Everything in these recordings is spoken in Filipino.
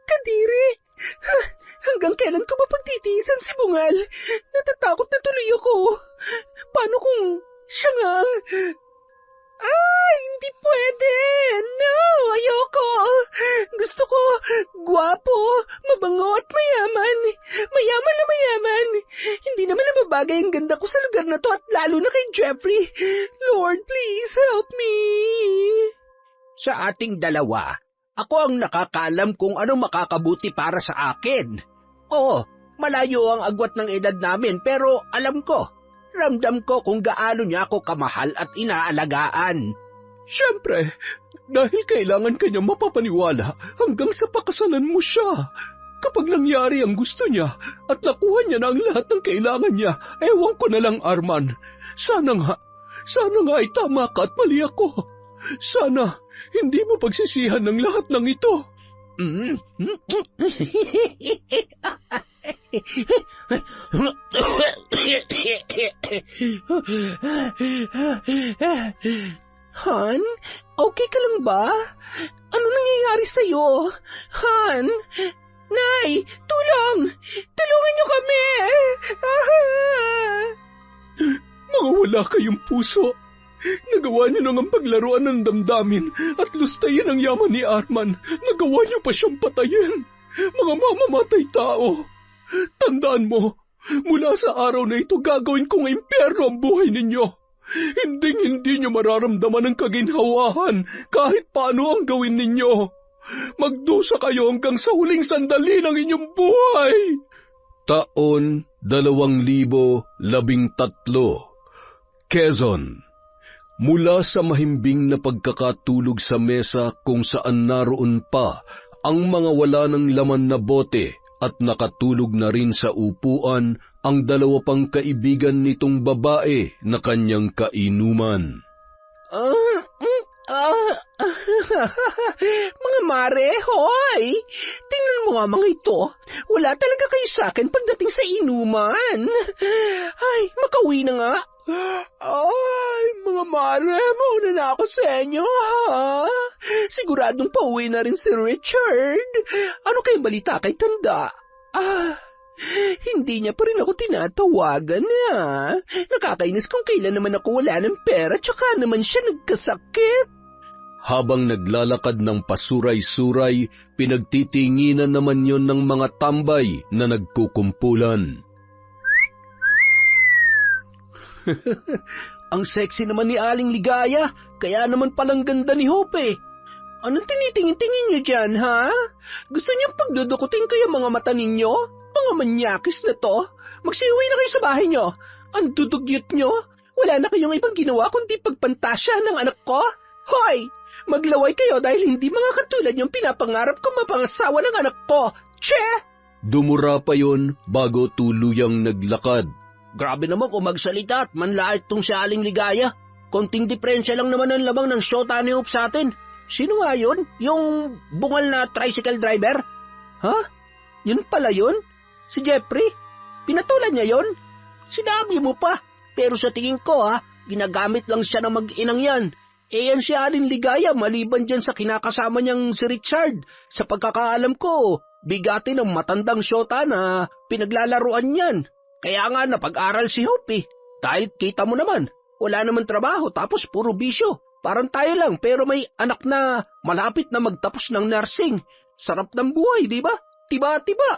Kadiri! Hanggang kailan ko ba pagtitiisan si Bungal? Natatakot na tuloy ako. Paano kung siya nga ang... Hindi pwede! No! Ayoko! Gusto ko gwapo, mabango at mayaman. Mayaman na mayaman. Hindi naman nababagay ang ganda ko sa lugar na to at lalo na kay Jeffrey. Lord, please help me. Sa ating dalawa, ako ang nakakaalam kung ano makakabuti para sa akin. Oo, malayo ang agwat ng edad namin pero alam ko. Ramdam ko kung gaano niya ako kamahal at inaalagaan. Siyempre, dahil kailangan kanya mapapaniwala hanggang sa pakasalan mo siya. Kapag nangyari ang gusto niya at nakuha niya na ang lahat ng kailangan niya, ewan ko na lang, Arman. Sana nga ay tama ka at mali ako. Sana hindi mo pagsisihan ng lahat ng ito. Han, okay ka lang ba? Ano nangyayari sa'yo? Han, Nay, tulong! Tulungan niyo kami! Mga wala kayong puso. Nagawa niyo nang ang paglaruan ng damdamin at lustayin ang yaman ni Arman. Nagawa niyo pa siyang patayin. Mga mamamatay tao. Tandaan mo, mula sa araw na ito gagawin kong impyerno ang buhay ninyo. Hindi niyo mararamdaman ang kaginhawahan kahit paano ang gawin ninyo. Magdusa kayo hanggang sa huling sandali ng inyong buhay. Taon 2013, Quezon. Mula sa mahimbing na pagkakatulog sa mesa kung saan naroon pa ang mga wala ng laman na bote at nakatulog na rin sa upuan ang dalawa pang kaibigan nitong babae na kanyang kainuman. Mga mare, hoy! Tingnan mo nga mga ito. Wala talaga kayo sa akin pagdating sa inuman. Ay, makauwi na nga. Ay, mga mare, mauna na ako sa inyo, ha? Siguradong pauwi na rin si Richard. Ano kayong balita kay Tanda? Hindi niya pa rin ako tinatawagan, ha? Nakakainis kung kailan naman ako wala ng pera, tsaka naman siya nagkasakit. Habang naglalakad ng pasuray-suray, pinagtitinginan naman yon ng mga tambay na nagkukumpulan. Ang sexy naman ni Aling Ligaya, kaya naman palang ganda ni Hope. Anong tinitingin-tingin niyo dyan, ha? Gusto niyang pagdudukutin kayo mga mata ninyo? Mga manyakis na to. Magsiuwi na kayo sa bahay niyo. Ang dudugyot niyo. Wala na kayong ibang ginawa kundi pagpantasya ng anak ko? Hoy! Maglaway kayo dahil hindi mga katulad yung pinapangarap ko mapangasawa ng anak ko. Che! Dumura pa yon bago tuluyang naglakad. Grabe naman kung magsalita at manlait tong si Aling Ligaya. Konting diferensya lang naman ang labang ng shota ni Hope sa atin. Sino nga yun? Yung bungal na tricycle driver? Ha? Yun pala yun? Si Jeffrey? Pinatulan niya yun? Sinabi mo pa. Pero sa tingin ko ginagamit lang siya ng mag-inang yan. Yan si Aling Ligaya maliban dyan sa kinakasama niyang si Richard. Sa pagkakaalam ko, bigati ng matandang shota na pinaglalaruan niyan. Kaya nga napag-aral si Hope. Dahil kita mo naman, wala naman trabaho tapos puro bisyo. Parang tayo lang pero may anak na malapit na magtapos ng nursing. Sarap ng buhay, di ba? Tiba-tiba.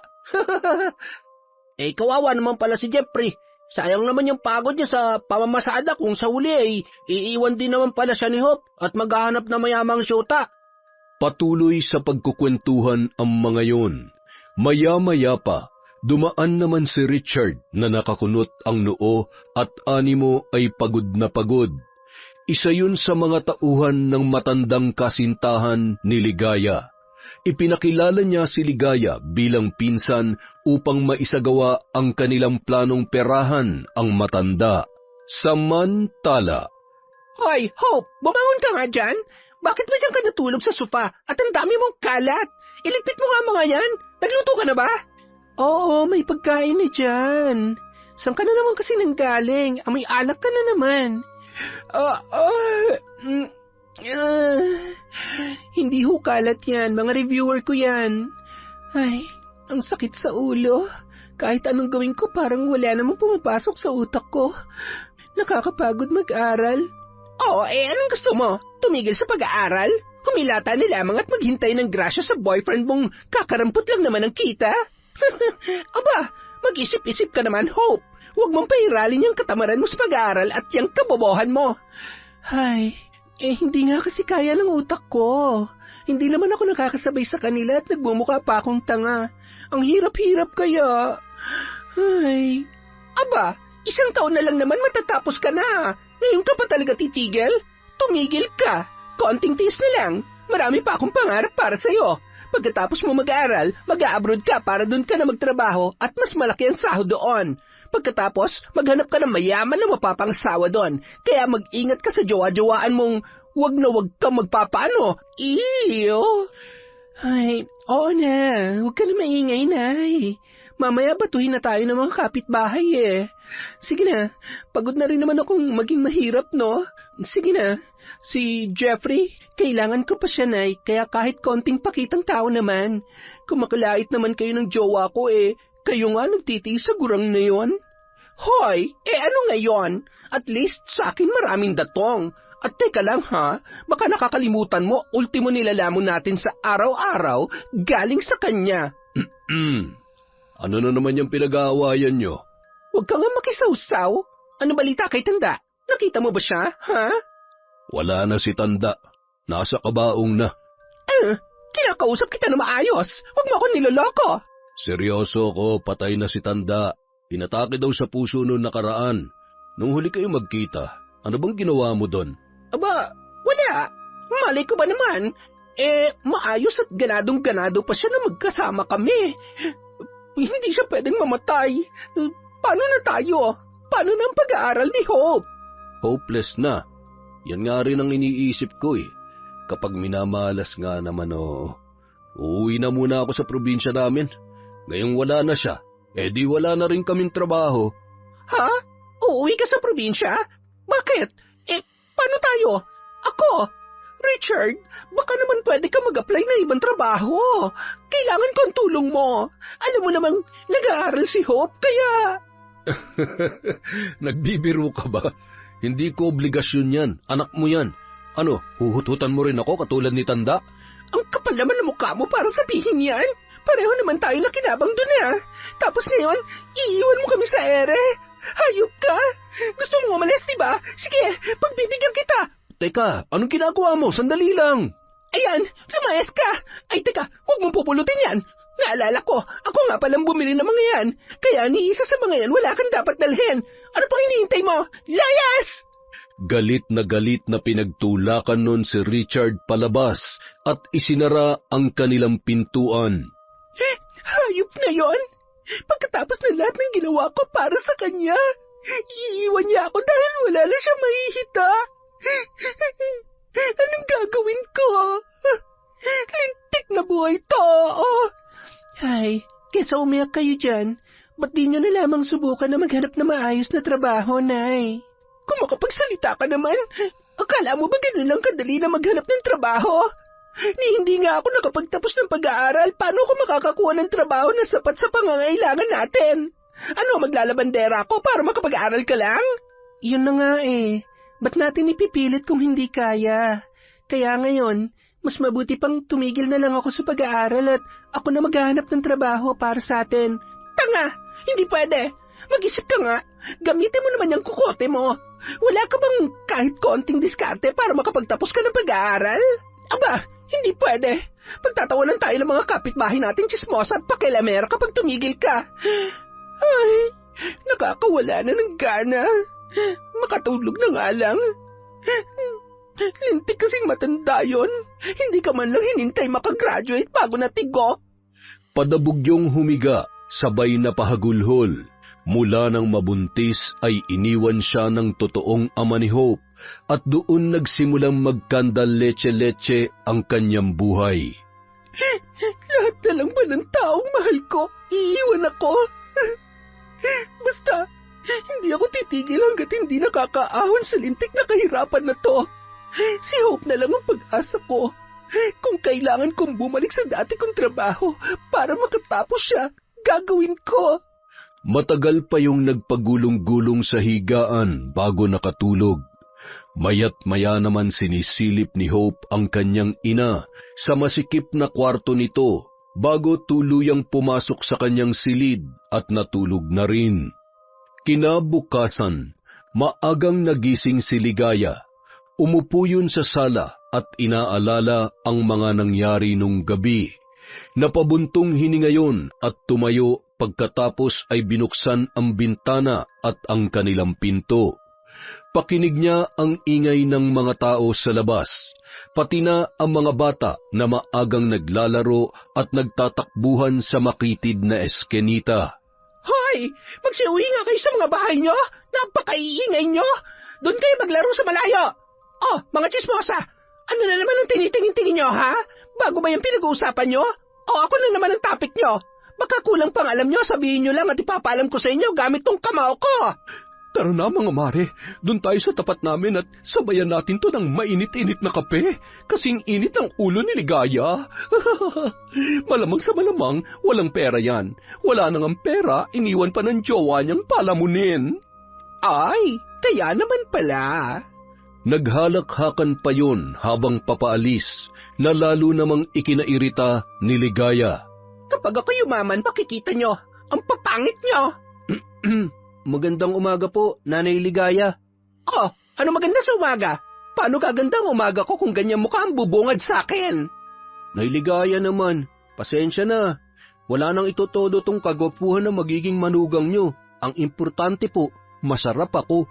Kawawa naman pala si Jeffrey. Sayang naman yung pagod niya sa pamamasada kung sa huli ay iiwan din naman pala siya ni Hope at maghahanap na mayamang syota. Patuloy sa pagkukwentuhan ang mga yon. Maya-maya pa, dumaan naman si Richard na nakakunot ang noo at animo ay pagod na pagod. Isa yun sa mga tauhan ng matandang kasintahan ni Ligaya. Ipinakilala niya si Ligaya bilang pinsan upang maisagawa ang kanilang planong perahan ang matanda. Samantala, Hoy, Hope, bumangon ka nga dyan. Bakit ba dyan ka natulog sa sofa at ang dami mong kalat? Iligpit mo nga mga yan. Nagluto ka na ba? Oo, may pagkain na dyan. Saan ka na naman kasi nanggaling? May alak ka na naman. Hindi Hindi ho kalat yan. Mga reviewer ko yan. Ay, ang sakit sa ulo. Kahit anong gawin ko, parang wala namang pumapasok sa utak ko. Nakakapagod mag-aral. Oo, anong gusto mo? Tumigil sa pag-aaral? Humilata na lamang at maghintay ng grasya sa boyfriend mong kakarampot lang naman ang kita? Aba, mag-isip-isip ka naman, Hope. Huwag mong pairalin yung katamaran mo sa pag-aaral at yung kabobohan mo. Ay, hindi nga kasi kaya ng utak ko. Hindi naman ako nakakasabay sa kanila at nagmumukha pa akong tanga. Ang hirap-hirap kaya. Ay, aba, 1 taon na lang naman matatapos ka na. Ngayon ka pa talaga titigil? Tumigil ka. Konting tiis na lang. Marami pa akong pangarap para sa'yo. Pagkatapos mo mag-aaral, mag-a-abroad ka para doon ka na magtrabaho at mas malaki ang sahod doon. Pagkatapos, maghanap ka ng mayaman na mapapangasawa doon. Kaya mag-ingat ka sa jowa-jowaan mong wag na wag ka magpapaano. Iyo! Ay, oo na. Huwag ka na maingay, Nay. Mamaya batuhin na tayo ng mga kapitbahay eh. Sige na, pagod na rin naman akong maging mahirap, no? Sige na, si Jeffrey, kailangan ko pa siya, Nay, kaya kahit konting pakitang tao naman. Kung makalait naman kayo ng jowa ko eh, kayo nga nagtitiis sa gurang na yon. Hoy, ano ngayon? At least sa akin maraming datong. At teka lang ha, baka nakakalimutan mo, ultimo nilalamon natin sa araw-araw galing sa kanya. Ano na naman yung pinag-aawayan nyo? Huwag ka nga makisawsaw. Ano balita kay Tanda? Nakita mo ba siya, ha? Wala na si Tanda. Nasa kabaong na. Kinakausap kita na maayos. Huwag mo ako niloloko. Seryoso ko, patay na si Tanda. Inatake daw sa puso noong nakaraan. Nung huli kayo magkita, ano bang ginawa mo doon? Aba, wala. Malay ko ba naman? Maayos at ganadong-ganado pa siya na magkasama kami. Hindi siya pwedeng mamatay. Paano na tayo? Paano na ang pag-aaral ni Hope? Hopeless na. Yan nga rin ang iniisip ko eh. Kapag minamalas nga naman uuwi na muna ako sa probinsya namin. Ngayong wala na siya, di wala na rin kaming trabaho. Ha? Uuwi ka sa probinsya? Bakit? Paano tayo? Ako? Richard, baka naman pwede ka mag-apply na ibang trabaho. Kailangan ko ang tulong mo. Alam mo namang nag-aaral si Hope, kaya... Nagbibiro ka ba? Hindi ko obligasyon yan. Anak mo yan. Ano, huhututan mo rin ako katulad ni Tanda? Ang kapal naman ng mukha mo para sabihin yan. Pareho naman tayo na kinabang dun Tapos ngayon, iiwan mo kami sa ere. Hayop ka. Gusto mo umalis, diba? Sige, pagbibigyan kita. Teka, anong ginagawa mo? Sandali lang. Ayan, lumayas ka. Ay, teka, huwag mong pupulutin yan. Naalala ko, ako nga palang bumili ng mga yan. Kaya ni isa sa mga yan wala kang dapat dalhin. Ano pang hinihintay mo? Layas! Galit na pinagtulakan nun si Richard palabas at isinara ang kanilang pintuan. Hayop na yon. Pagkatapos ng lahat ng ginawa ko para sa kanya, iiwan niya ako dahil wala na siya mahihita. Anong gagawin ko? Lintik na buhay to. Ay, kesa umiyak kayo dyan, ba't di nyo na lamang subukan na maghanap na maayos na trabaho, Nay? Kung makapagsalita ka naman, akala mo ba ganun lang kadali na maghanap ng trabaho? Hindi nga ako nakapagtapos ng pag-aaral, paano ako makakakuha ng trabaho na sapat sa pangangailangan natin? Ano, maglalabandera ako para makapag-aaral ka lang? Yun na nga Ba't natin ipipilit kung hindi kaya? Kaya ngayon, mas mabuti pang tumigil na lang ako sa pag-aaral at ako na maghahanap ng trabaho para sa atin. Tanga! Hindi pwede! Mag-isip ka nga! Gamitin mo naman yung kukote mo! Wala ka bang kahit konting diskarte para makapagtapos ka ng pag-aaral? Aba, hindi pwede! Pagtatawanan tayo ng mga kapitbahay nating tsismosa at pakilamera kapag tumigil ka. Ay, nakakawala na ng gana. Makatulog na nga lang. Lintik kasing matanda yun. Hindi ka man lang hinintay makagraduate bago natigok. Padabugyong humiga, sabay na pahagulhol. Mula nang mabuntis ay iniwan siya ng totoong ama ni Hope at doon nagsimulang magkandal leche-leche ang kanyang buhay. Lahat na lang ba ng taong mahal ko, iiwan ako? Basta, hindi ako titigil hanggat hindi nakakaahon sa lintik na kahirapan na to. Si Hope na lang ang pag-asa ko. Kung kailangan kong bumalik sa dati kong trabaho para makatapos siya, gagawin ko. Matagal pa yung nagpagulong-gulong sa higaan bago nakatulog. Maya't maya naman sinisilip ni Hope ang kanyang ina sa masikip na kwarto nito bago tuluyang pumasok sa kanyang silid at natulog na rin. Kinabukasan, maagang nagising si Ligaya. Umupo yun sa sala at inaalala ang mga nangyari nung gabi. Napabuntong hininga yun at tumayo pagkatapos ay binuksan ang bintana at ang kanilang pinto. Pakinig niya ang ingay ng mga tao sa labas, pati na ang mga bata na maagang naglalaro at nagtatakbuhan sa makitid na eskenita. Hoy! Magsiuwi nga kayo sa mga bahay nyo! Napakaiingay nyo! Doon kayo maglaro sa malayo! Oh, mga chismosa! Ano na naman ang tinitingin-tingin nyo, ha? Bago ba yung pinag-uusapan nyo? O ako na naman ang topic nyo? Baka kulang pang alam nyo, sabihin nyo lang at ipapaalam ko sa inyo gamit tong kamao ko! Tara na mga mare, doon tayo sa tapat namin at sabayan natin to ng mainit-init na kape. Kasing init ang ulo ni Ligaya. Malamang sa malamang, walang pera yan. Wala nang ang pera, iniwan pa ng jowa niyang palamunin. Ay, kaya naman pala. Naghalakhakan pa yun habang papaalis, na lalo namang ikinairita ni Ligaya. Kapag ako yumaman, makikita nyo, ang papangit nyo. Magandang umaga po, Nanay Ligaya. Oh, ano maganda sa umaga? Paano kagandang umaga ko kung ganyan mukha ang bubungad sa akin? Nay Ligaya naman, pasensya na. Wala nang itotodo tong kagwapuhan na magiging manugang nyo. Ang importante po, masarap ako.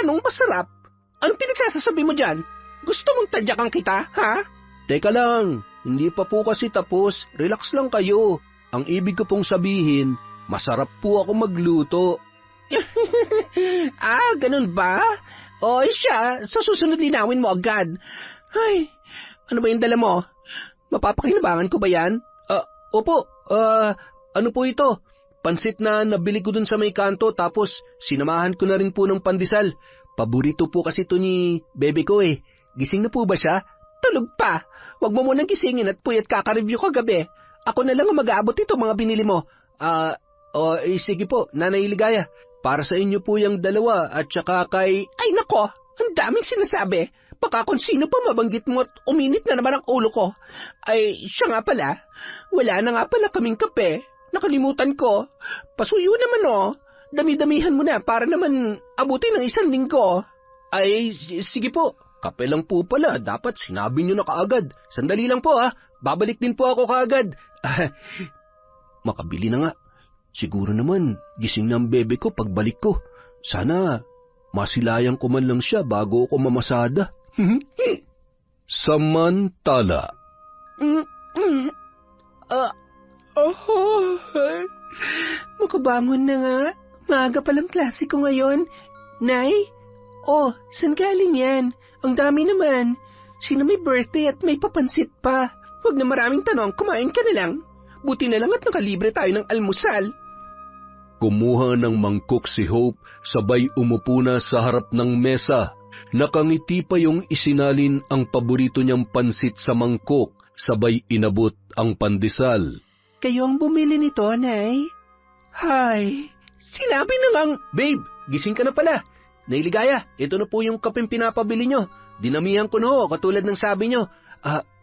Anong masarap? Anong pinagsasasabi mo dyan? Gusto mong tadyakan kita, ha? Teka lang, hindi pa po kasi tapos. Relax lang kayo. Ang ibig ko pong sabihin, masarap po ako magluto. Ah, ganun ba? O siya, sa susunod linawin mo agad. Ay, ano ba yung dala mo? Mapapakinabangan ko ba yan? Opo, ano po ito? Pansit na nabili ko dun sa may kanto tapos sinamahan ko na rin po ng pandesal. Paborito po kasi ito ni bebe ko eh. Gising na po ba siya? Tulog pa. Huwag mo munang gisingin at puyat kaka-review kagabi. Ako na lang ang mag-aabot ito mga binili mo. Sige po, Nanay Ligaya. Para sa inyo po yung dalawa at saka kay... Ay nako, ang daming sinasabi. Baka kung sino pa mabanggit mo at uminit na naman ang ulo ko. Ay, siya nga pala. Wala na nga pala kaming kape. Nakalimutan ko. Pasuyo naman oh. Dami-damihan mo na para naman abutin ng 1 linggo. Ay, sige po. Kape lang po pala. Dapat sinabi nyo na kaagad. Sandali lang po ha. Babalik din po ako kaagad. Makabili na nga. Siguro naman, gising na ang bebe ko pagbalik ko. Sana, masilayang ko man lang siya bago ako mamasada. Samantala. Makabangon na nga. Maaga palang klase ko ngayon. Nay? Oh, saan galing yan? Ang dami naman. Sino may birthday at may papansit pa? Huwag na maraming tanong, kumain ka na lang. Buti na lang at nakalibre tayo ng almusal. Kumuha ng mangkok si Hope, sabay umupo na sa harap ng mesa. Nakangiti pa yung isinalin ang paborito niyang pansit sa mangkok, sabay inabot ang pandesal. Kayo ang bumili nito, Nay? Hay, sinabi na ngang... Babe, gising ka na pala. Nay Ligaya, ito na po yung kapeng pinapabili nyo. Dinamihan ko na ho, katulad ng sabi nyo.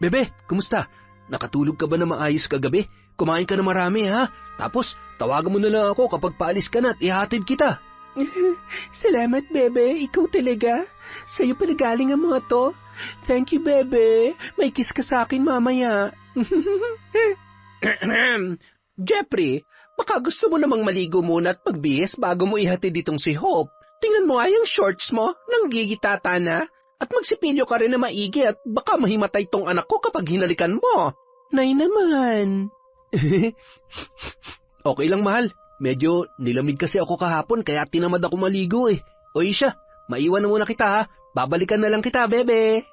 Bebe, kumusta? Nakatulog ka ba na maayos kagabi? Kumain ka na marami, ha? Tapos, tawagan mo na lang ako kapag paalis ka na at ihatid kita. Salamat, Bebe. Ikaw talaga. Sa'yo pala galing ang mga to. Thank you, Bebe. May kiss ka sa akin mamaya. Jeffrey, baka gusto mo namang maligo muna at magbihis bago mo ihatid ditong si Hope. Tingnan mo nga yung shorts mo, nanggigitata na. At magsipilyo ka rin na maigi at baka mahimatay tong anak ko kapag hinalikan mo. Nay naman. Okay lang, mahal. Medyo nilamig kasi ako kahapon kaya tinamad ako maligo eh. O siya, maiwan na muna kita ha. Babalikan na lang kita, Bebe.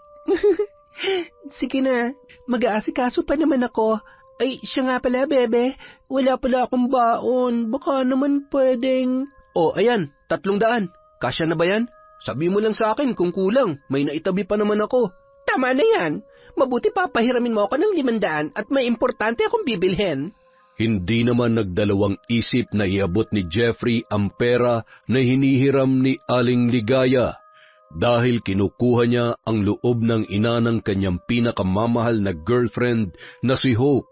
Sige na, mag-aasikaso pa naman ako. Ay, siya nga pala, Bebe. Wala pala akong baon. Baka naman pwedeng... Ayan, 300. Kasya na ba yan? Sabi mo lang sa akin kung kulang. May naitabi pa naman ako. Tama na yan. Mabuti papahiramin mo ako ng 500 at may importante akong bibilhin. Hindi naman nagdalawang isip na iabot ni Jeffrey ang pera na hinihiram ni Aling Ligaya dahil kinukuha niya ang loob ng ina ng kanyang pinakamamahal na girlfriend na si Hope.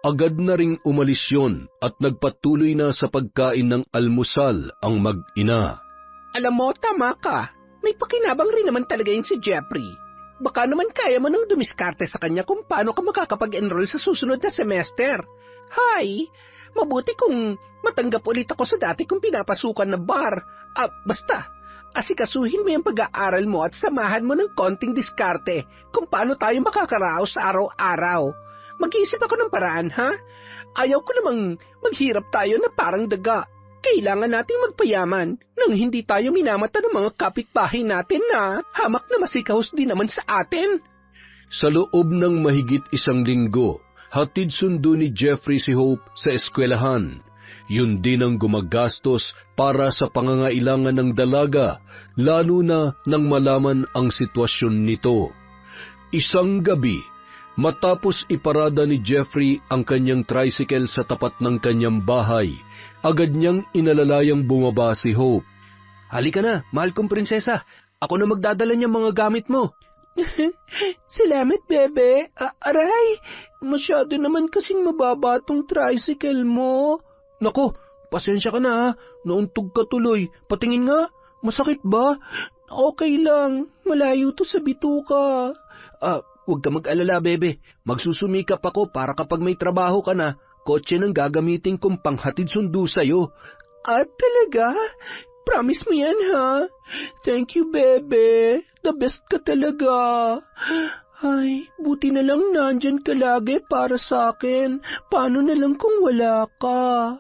Agad na ring umalis yun at nagpatuloy na sa pagkain ng almusal ang mag-ina. Alam mo, tama ka. May pakinabang rin naman talaga yun si Jeffrey. Baka naman kaya mo nang dumiskarte sa kanya kung paano ka makakapag-enroll sa susunod na semester. Hay, mabuti kung matanggap ulit ako sa dati kong pinapasukan na bar. Basta, asikasuhin mo yung pag-aaral mo at samahan mo ng konting diskarte kung paano tayo makakaraos sa araw-araw. Mag-iisip ako ng paraan, ha? Ayaw ko namang maghirap tayo na parang daga. Kailangan nating magpayaman nang hindi tayo minamata ng mga kapitbahay natin na hamak na masikahos din naman sa atin. Sa loob ng mahigit 1 linggo, hatid sundo ni Jeffrey si Hope sa eskwelahan. Yun din ang gumagastos para sa pangangailangan ng dalaga, lalo na nang malaman ang sitwasyon nito. Isang gabi, matapos iparada ni Jeffrey ang kanyang tricycle sa tapat ng kanyang bahay, agad niyang inalalayang bumaba si Hope. Halika na, mahal kong prinsesa. Ako na magdadala niyang mga gamit mo. Salamat, bebe. Aray, masyado naman kasing mababa tong tricycle mo. Naku, pasensya ka na ha. Nauntog ka tuloy. Patingin nga, masakit ba? Okay lang, malayo to sa bituka. Huwag ka mag-alala, bebe. Magsusumikap ako para kapag may trabaho ka na, kotse nang gagamitin kong panghatid sundo sa'yo. Talaga? Promise mo yan, ha? Thank you, bebe. The best ka talaga. Ay, buti na lang nandyan ka lagi para sa akin. Paano na lang kung wala ka?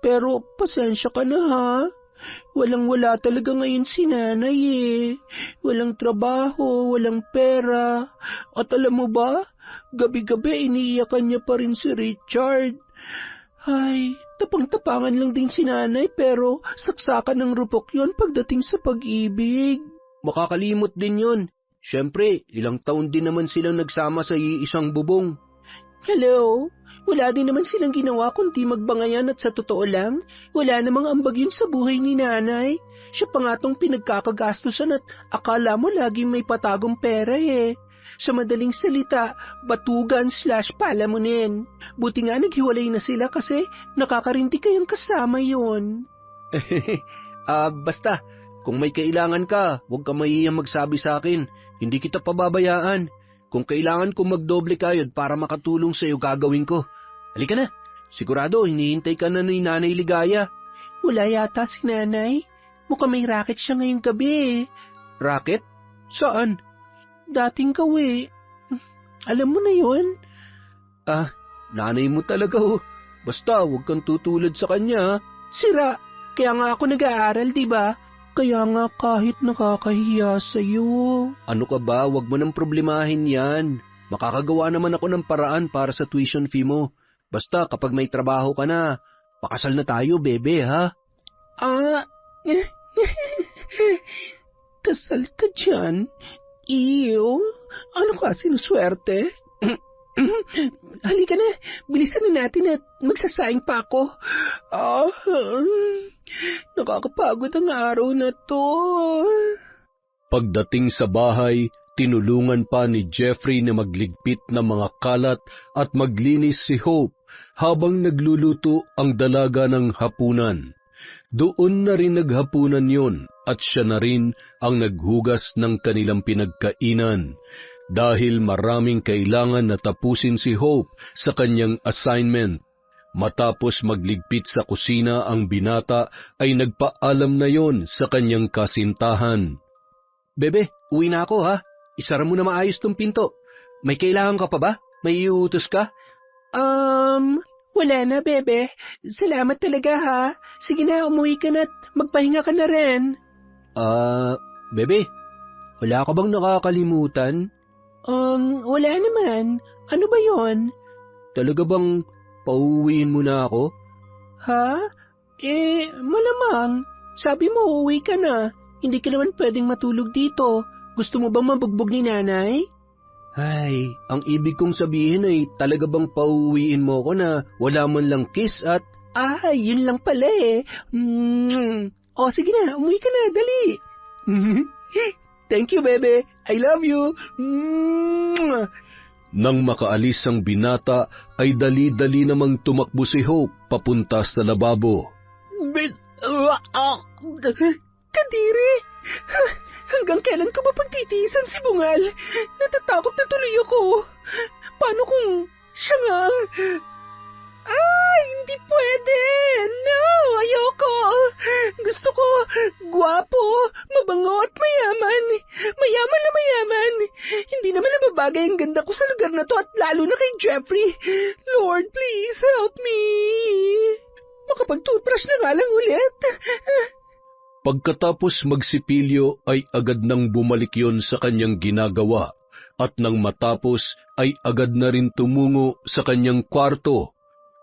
Pero pasensya ka na, ha? Walang-wala talaga ngayon si nanay Walang trabaho, walang pera. At alam mo ba, gabi-gabi iniiyakan niya pa rin si Richard. Ay, tapang-tapangan lang din si nanay pero saksakan ng rupok yon pagdating sa pag-ibig. Makakalimot din yon. Siyempre, ilang taon din naman silang nagsama sa iisang bubong. Hello? Wala din naman silang ginawa kundi magbangayan at sa totoo lang, wala namang ambag yun sa buhay ni nanay. Siya pa nga tong pinagkakagastusan at akala mo laging may patagong pera Sa madaling salita, batugan/palamunin. Buti nga naghiwalay na sila kasi nakakarinti kayang kasama yon. Basta, kung may kailangan ka, huwag ka mahihiyang magsabi sa akin. Hindi kita pababayaan. Kung kailangan kong magdoble kayod para makatulong sa iyo, gagawin ko. Halika na. Sigurado, hinihintay ka na ni Nanay Ligaya. Wala yata si nanay. Mukhang may racket siya ngayong gabi Racket? Saan? Dating kawi. Alam mo na yon. Nanay mo talaga Basta, huwag kang tutulad sa kanya. Sira. Kaya nga ako nag-aaral, diba? Kaya nga kahit nakakahiya sa'yo. Ano ka ba? Huwag mo nang problemahin yan. Makakagawa naman ako ng paraan para sa tuition fee mo. Basta kapag may trabaho ka na, pakasal na tayo, bebe, ha? Kasal ka dyan? Iyo, ano ka sinuswerte? Halika na, bilisan na natin at magsasaing pa ako. Nakakapagod ang araw na to. Pagdating sa bahay, tinulungan pa ni Jeffrey na magligpit ng mga kalat at maglinis si Hope habang nagluluto ang dalaga ng hapunan. Doon na rin naghapunan yon at siya na rin ang naghugas ng kanilang pinagkainan dahil maraming kailangan na tapusin si Hope sa kanyang assignment. Matapos magligpit sa kusina ang binata ay nagpaalam na yon sa kanyang kasintahan. Bebe, uwi na ako ha. Isara mo na maayos tong pinto. May kailangan ka pa ba? May iuutos ka? Wala na, bebe. Salamat talaga, ha. Sige na, umuwi ka na at magpahinga ka na rin. Bebe, wala ka bang nakakalimutan? Wala naman. Ano ba yon? Talaga bang pauwiin mo na ako? Ha? Malamang. Sabi mo, uuwi ka na. Hindi ka naman pwedeng matulog dito. Gusto mo bang mabugbog ni nanay? Ay, ang ibig kong sabihin ay talaga bang pauwiin mo ko na wala man lang kiss at... Ay, yun lang pala eh. O sige na, umuwi ka na, dali. Thank you, bebe. I love you. Nang makaalis ang binata, ay dali-dali namang tumakbo si Hope papunta sa lababo. Kadiri! Hanggang kailan ko ba pagtitiisan si Bungal? Natatakot na tuloy ako. Paano kung siya nga ang... Ay, hindi pwede! No, ayoko! Gusto ko gwapo, mabango at mayaman. Mayaman na mayaman. Hindi naman nababagay ang ganda ko sa lugar na to at lalo na kay Jeffrey. Lord, please help me. Makapag-toothbrush na nga lang ulit. Pagkatapos magsipilyo ay agad nang bumalik yon sa kanyang ginagawa at nang matapos ay agad na rin tumungo sa kanyang kwarto.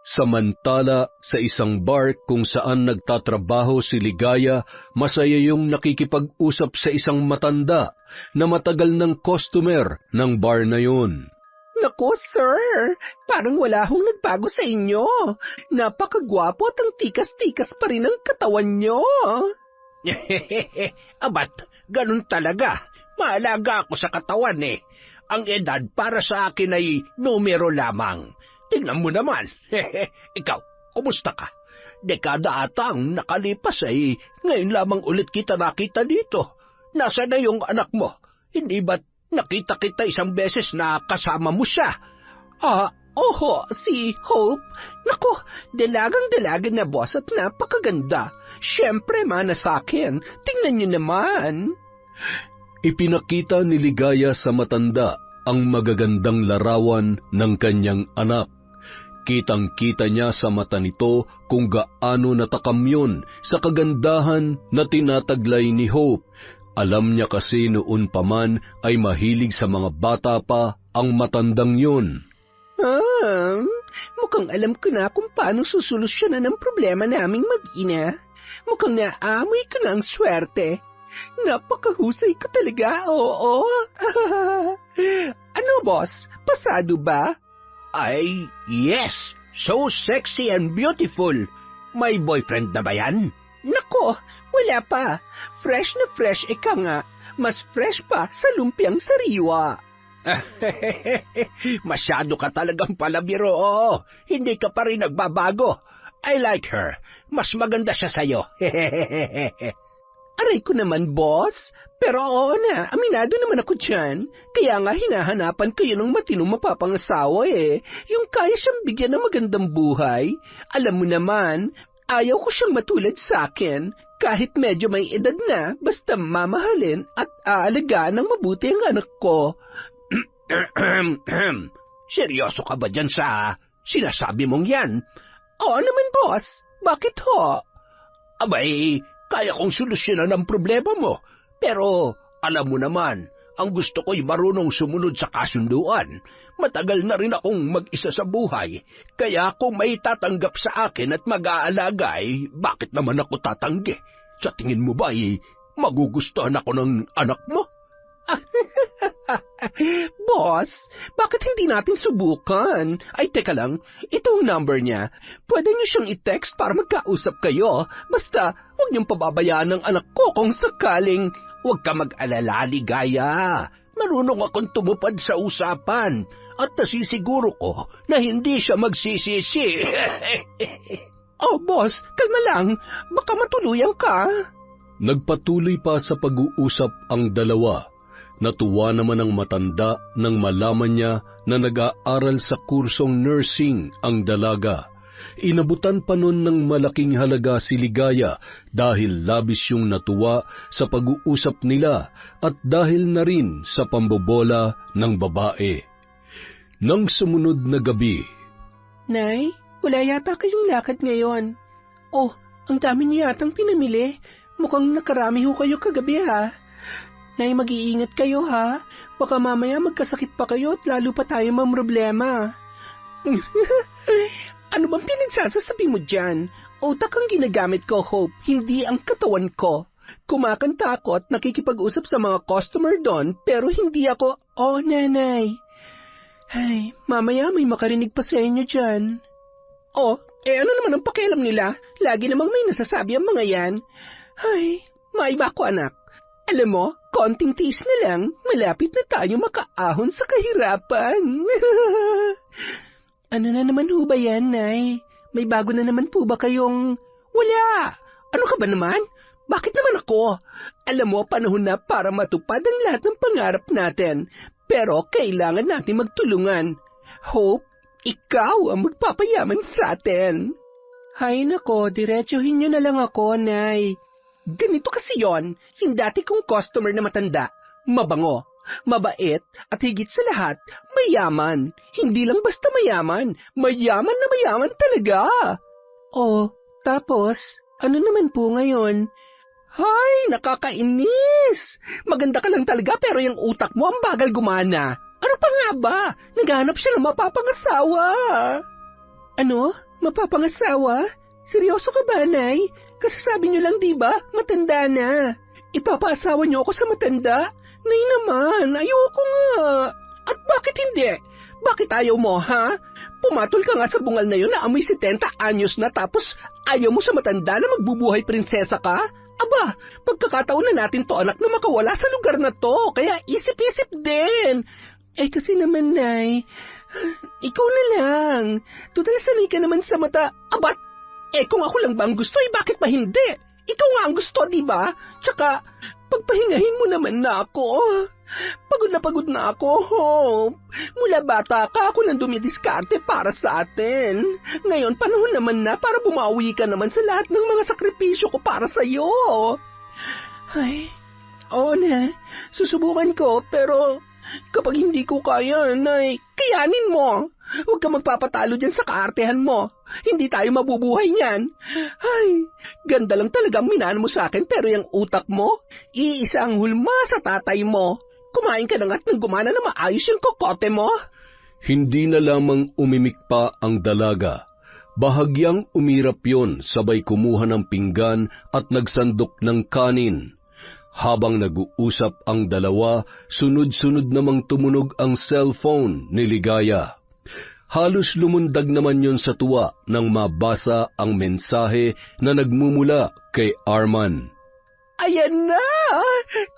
Samantala sa isang bar kung saan nagtatrabaho si Ligaya, masaya yung nakikipag-usap sa isang matanda na matagal ng customer ng bar na yon. Naku, sir, parang wala hong nagbago sa inyo. Napakagwapo at ang tikas-tikas pa rin ang katawan nyo. Abat, ganun talaga. Maalaga ako sa katawan eh. Ang edad para sa akin ay numero lamang. Tingnan mo naman. Ikaw, kumusta ka? Dekada ata ang nakalipas ay ngayon lamang ulit kita nakita dito. Nasaan na yung anak mo? Hindi ba't nakita kita isang beses na kasama mo siya? Oho, si Hope. Naku, dalagang-dalaga na boss at napakaganda. Siyempre, mana sa akin. Tingnan niyo naman. Ipinakita ni Ligaya sa matanda ang magagandang larawan ng kanyang anak. Kitang-kita niya sa mata nito kung gaano natakam yun sa kagandahan na tinataglay ni Hope. Alam niya kasi noon pa man ay mahilig sa mga bata pa ang matandang yun. Mukhang alam ko na kung paano susolusyonan ang problema naming mag-ina. Mukhang naamoy ko na ang swerte. Napakahusay ko talaga, oo. Ano, boss? Pasado ba? Ay, yes. So sexy and beautiful. May boyfriend na ba yan? Nako, wala pa. Fresh na fresh ika nga. Mas fresh pa sa lumpiang sariwa. Masyado ka talagang palabiro, oo. Hindi ka pa rin nagbabago. I like her. Mas maganda siya sa'yo. Aray ko naman, boss. Pero oo na, aminado naman ako dyan. Kaya nga hinahanapan kayo ng matinong mapapangasawa eh. Yung kaya siyang bigyan ng magandang buhay. Alam mo naman, ayaw ko siyang matulad sa akin. Kahit medyo may edad na, basta mamahalin at aalagaan ng mabuti ang anak ko. Seryoso ka ba dyan sa sinasabi mong yan? Oo naman, boss. Bakit ho? Abay, kaya kong solusyonan ang problema mo. Pero, alam mo naman, ang gusto ko'y marunong sumunod sa kasunduan. Matagal na rin akong mag-isa sa buhay. Kaya kung may tatanggap sa akin at mag-aalaga, bakit naman ako tatanggi? Sa tingin mo ba, magugustuhan ako ng anak mo? Boss, bakit hindi natin subukan? Ay, teka lang, itong number niya. Pwede niyo siyang i-text para magkausap kayo. Basta, huwag niyong pababayaan ang anak ko kung sakaling... Huwag ka mag-alala, Ligaya. Marunong akong tumupad sa usapan. At nasisiguro ko na hindi siya magsisisi. Oh, boss, kalma lang. Baka matuluyan ka. Nagpatuloy pa sa pag-uusap ang dalawa. Natuwa naman ang matanda nang malaman niya na nag-aaral sa kursong nursing ang dalaga. Inabutan pa nun ng malaking halaga si Ligaya dahil labis yung natuwa sa pag-uusap nila at dahil na rin sa pambobola ng babae. Nang sumunod na gabi, Nay, wala yata kayong lakad ngayon. Oh, ang dami niyo yatang pinamili. Mukhang nakarami ho kayo kagabi ha. Nay, mag-iingat kayo ha. Baka mamaya magkasakit pa kayo at lalo pa tayo mamroblema. Ano bang pinagsasasabi mo dyan? Utak ang ginagamit ko, Hope, hindi ang katawan ko. Kumakanta ako at nakikipag-usap sa mga customer doon, pero hindi ako, oh nanay, Ay, mamaya may makarinig pa sa inyo dyan. Oh, ano naman ang pakialam nila? Lagi namang may nasasabi ang mga yan. Ay, maiba ko anak. Alam mo, konting tiis na lang, malapit na tayo makaahon sa kahirapan. Ano na naman ho ba yan, Nay? May bago na naman po ba kayong... Wala! Ano ka ba naman? Bakit naman ako? Alam mo, panahon na para matupad ang lahat ng pangarap natin. Pero kailangan natin magtulungan. Hope, ikaw ang magpapayaman sa atin. Hay nako, diretsuhin niyo na lang ako, Nay. Ganito kasi yon, yung dati kong customer na matanda, mabango, mabait, at higit sa lahat, mayaman. Hindi lang basta mayaman, mayaman na mayaman talaga. Oh, tapos, ano naman po ngayon? Hay, nakakainis! Maganda ka lang talaga pero yung utak mo ang bagal gumana. Ano pa nga ba? Naghahanap siya ng mapapangasawa. Ano? Mapapangasawa? Seryoso ka ba, Nay? Kasi sabi niyo lang, diba, matanda na. Ipapaasawa niyo ako sa matanda? Nay naman, ayoko nga. At bakit hindi? Bakit ayaw mo, ha? Pumatol ka nga sa bungal na yun na amoy 70 anyos na tapos ayaw mo sa matanda na magbubuhay prinsesa ka? Aba, pagkakataon na natin to anak na makawala sa lugar na to, kaya isip-isip din. Eh kasi naman, Nay, ikaw na lang. Tutal sanay ka naman sa mata. Abat, kung ako lang ba ang gusto, bakit ba hindi? Ikaw nga ang gusto, di ba? Tsaka, pagpahingahin mo naman na ako. Pagod na ako, Hope. Mula bata ka, ako nang dumidiskarte para sa atin. Ngayon, panahon naman na para bumawi ka naman sa lahat ng mga sakripisyo ko para sa'yo. Ay, oo na. Susubukan ko, pero kapag hindi ko kaya, Nay, kayanin mo. Huwag ka magpapatalo dyan sa kaartehan mo. Hindi tayo mabubuhay niyan. Ay, ganda lang talagang minaan mo sa akin pero yung utak mo, iisa ang hulma sa tatay mo. Kumain ka na nga't nang gumana na maayos yung kokote mo. Hindi na lamang umimik pa ang dalaga. Bahagyang umirap yon sabay kumuha ng pinggan at nagsandok ng kanin. Habang nag-uusap ang dalawa, sunod-sunod namang tumunog ang cellphone ni Ligaya. Halos lumundag naman yon sa tuwa nang mabasa ang mensahe na nagmumula kay Arman. Ayan na!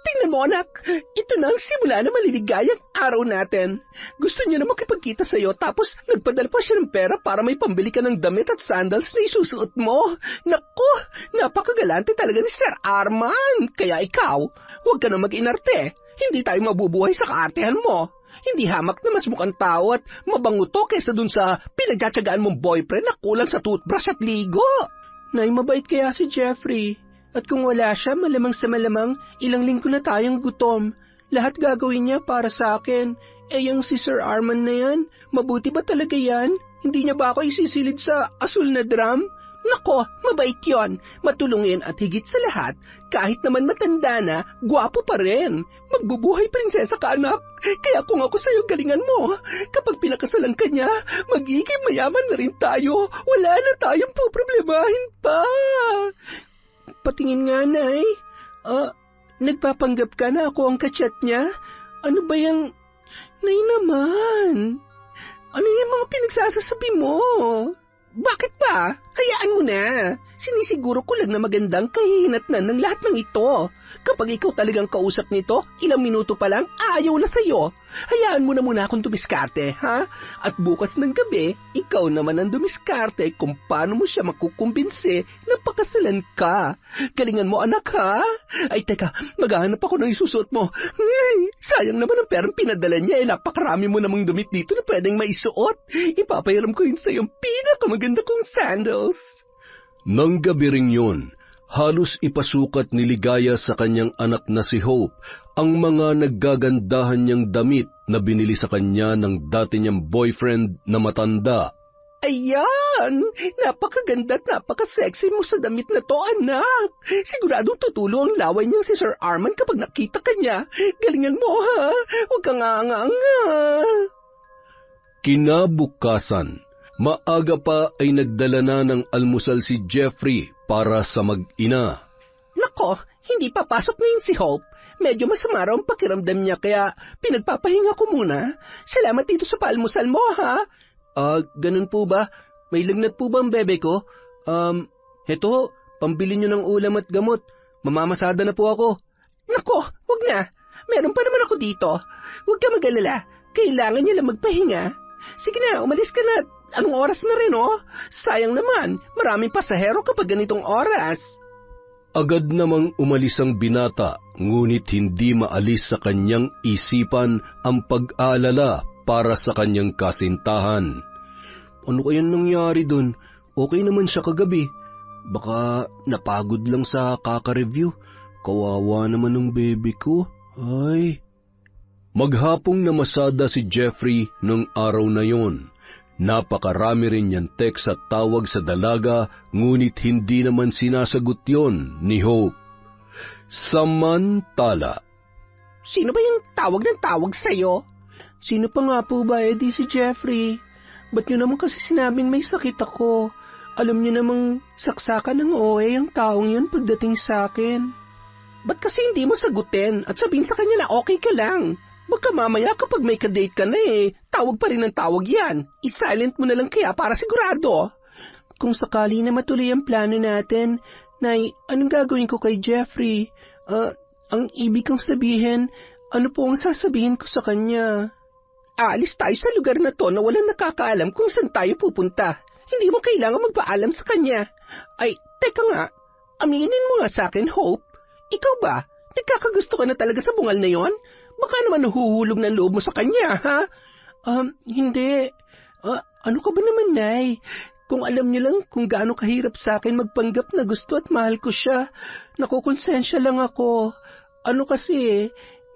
Tingnan mo, anak. Ito na ang simula na maliligayang araw natin. Gusto niya na makipagkita sa'yo tapos nagpadala pa siya ng pera para may pambili ka ng damit at sandals na isusuot mo. Naku, napakagalante talaga ni Sir Arman. Kaya ikaw, huwag ka na mag-inarte. Hindi tayo mabubuhay sa kaartehan mo. Hindi hamak na mas mukhang tao at mabango to kaysa dun sa pinagtsatsagaan mong boyfriend na kulang sa toothbrush at ligo. Nay, mabait kaya si Jeffrey. At kung wala siya, malamang sa malamang, ilang linggo na tayong gutom. Lahat gagawin niya para sa akin. Yung si Sir Arman na yan, mabuti ba talaga yan? Hindi niya ba ako isisilid sa asul na drum? Nako, mabait yon, matulungin at higit sa lahat, kahit naman matanda na, gwapo pa rin. Magbubuhay prinsesa ka, anak. Kaya kung ako sa'yo galingan mo, kapag pinakasalan ka niya, magiging mayaman na rin tayo. Wala na tayong poproblemahin pa. Patingin nga, Nay. Nagpapanggap ka na ako ang kachat niya? Ano ba yung... Nay naman. Ano yung mga pinagsasasabi mo? Bakit pa? Hayaan mo na. Sinisiguro ko lang na magandang kahihinatnan ng lahat ng ito. Kapag ikaw talagang kausap nito, ilang minuto pa lang, ayaw na sa'yo. Hayaan mo na muna akong dumiskarte, ha? At bukas ng gabi, ikaw naman ang dumiskarte kung paano mo siya makukumbinse na pakasalan ka. Galingan mo, anak, ha? Ay, teka, maghahanap ako ng isusuot mo. Ay, sayang naman ang perang pinadala niya, napakarami mo namang damit dito na pwedeng maisuot. Ipapahiram ko yun sa iyong pinakamaganda kong sandals. Nang gabi ring yun, halos ipasukat ni Ligaya sa kanyang anak na si Hope ang mga naggagandahan niyang damit na binili sa kanya ng dati niyang boyfriend na matanda. Ayan! Napakaganda at napaka-sexy mo sa damit na to, anak. Siguradong tutulo ang laway niyang si Sir Arman kapag nakita ka niya. Galingan mo, ha? Huwag kang anga-anga. Kinabukasan, maaga pa ay nagdala na ng almusal si Jeffrey para sa mag-ina. Nako, hindi papasok ngayon si Hope. Medyo masama raw ang pakiramdam niya kaya pinagpapahinga ko muna. Salamat dito sa paalmusal mo, ha? Ganun po ba? May lagnat po ba ang bebe ko? Heto, pambili nyo ng ulam at gamot. Mamamasada na po ako. Nako, wag na. Meron pa naman ako dito. Huwag ka mag-alala. Kailangan niya lang magpahinga. Sige na, umalis ka na. Anong oras na rin, oh? Sayang naman, maraming pasahero kapag ganitong oras. Agad namang umalis ang binata, ngunit hindi maalis sa kanyang isipan ang pag-aalala para sa kanyang kasintahan. Ano kayang nangyari dun? Okay naman siya kagabi. Baka napagod lang sa kaka-review. Kawawa naman ng baby ko. Ay. Maghapong namasada si Jeffrey nung araw na yon. Napakarami rin niyang text at tawag sa dalaga, ngunit hindi naman sinasagot yon ni Hope. Samantala. Sino ba yung tawag sa'yo? Sino pa nga po ba, Eddie, si Jeffrey? Ba't niyo naman kasi sinabing may sakit ako? Alam niyo namang saksakan ng OA ang taong yun pagdating sa akin. Ba't kasi hindi mo sagutin at sabihin sa kanya na okay ka lang? Baka mamaya kapag may kadate ka na tawag pa rin ng tawag yan. I-silent mo na lang kaya para sigurado. Kung sakali na matuloy ang plano natin, Nay, anong gagawin ko kay Jeffrey? Ang ibig kong sabihin, ano po ang sasabihin ko sa kanya? Aalis tayo sa lugar na to na walang nakakaalam kung saan tayo pupunta. Hindi mo kailangan magpaalam sa kanya. Ay, teka nga, aminin mo nga sa akin, Hope. Ikaw ba? Nagkakagusto ka na talaga sa bungal na yon? Baka naman nahuhulog ng loob mo sa kanya, ha? Hindi. Ano ka ba naman, Nay? Kung alam niyo lang kung gaano kahirap sa akin magpanggap na gusto at mahal ko siya, nakukonsensya lang ako. Ano kasi,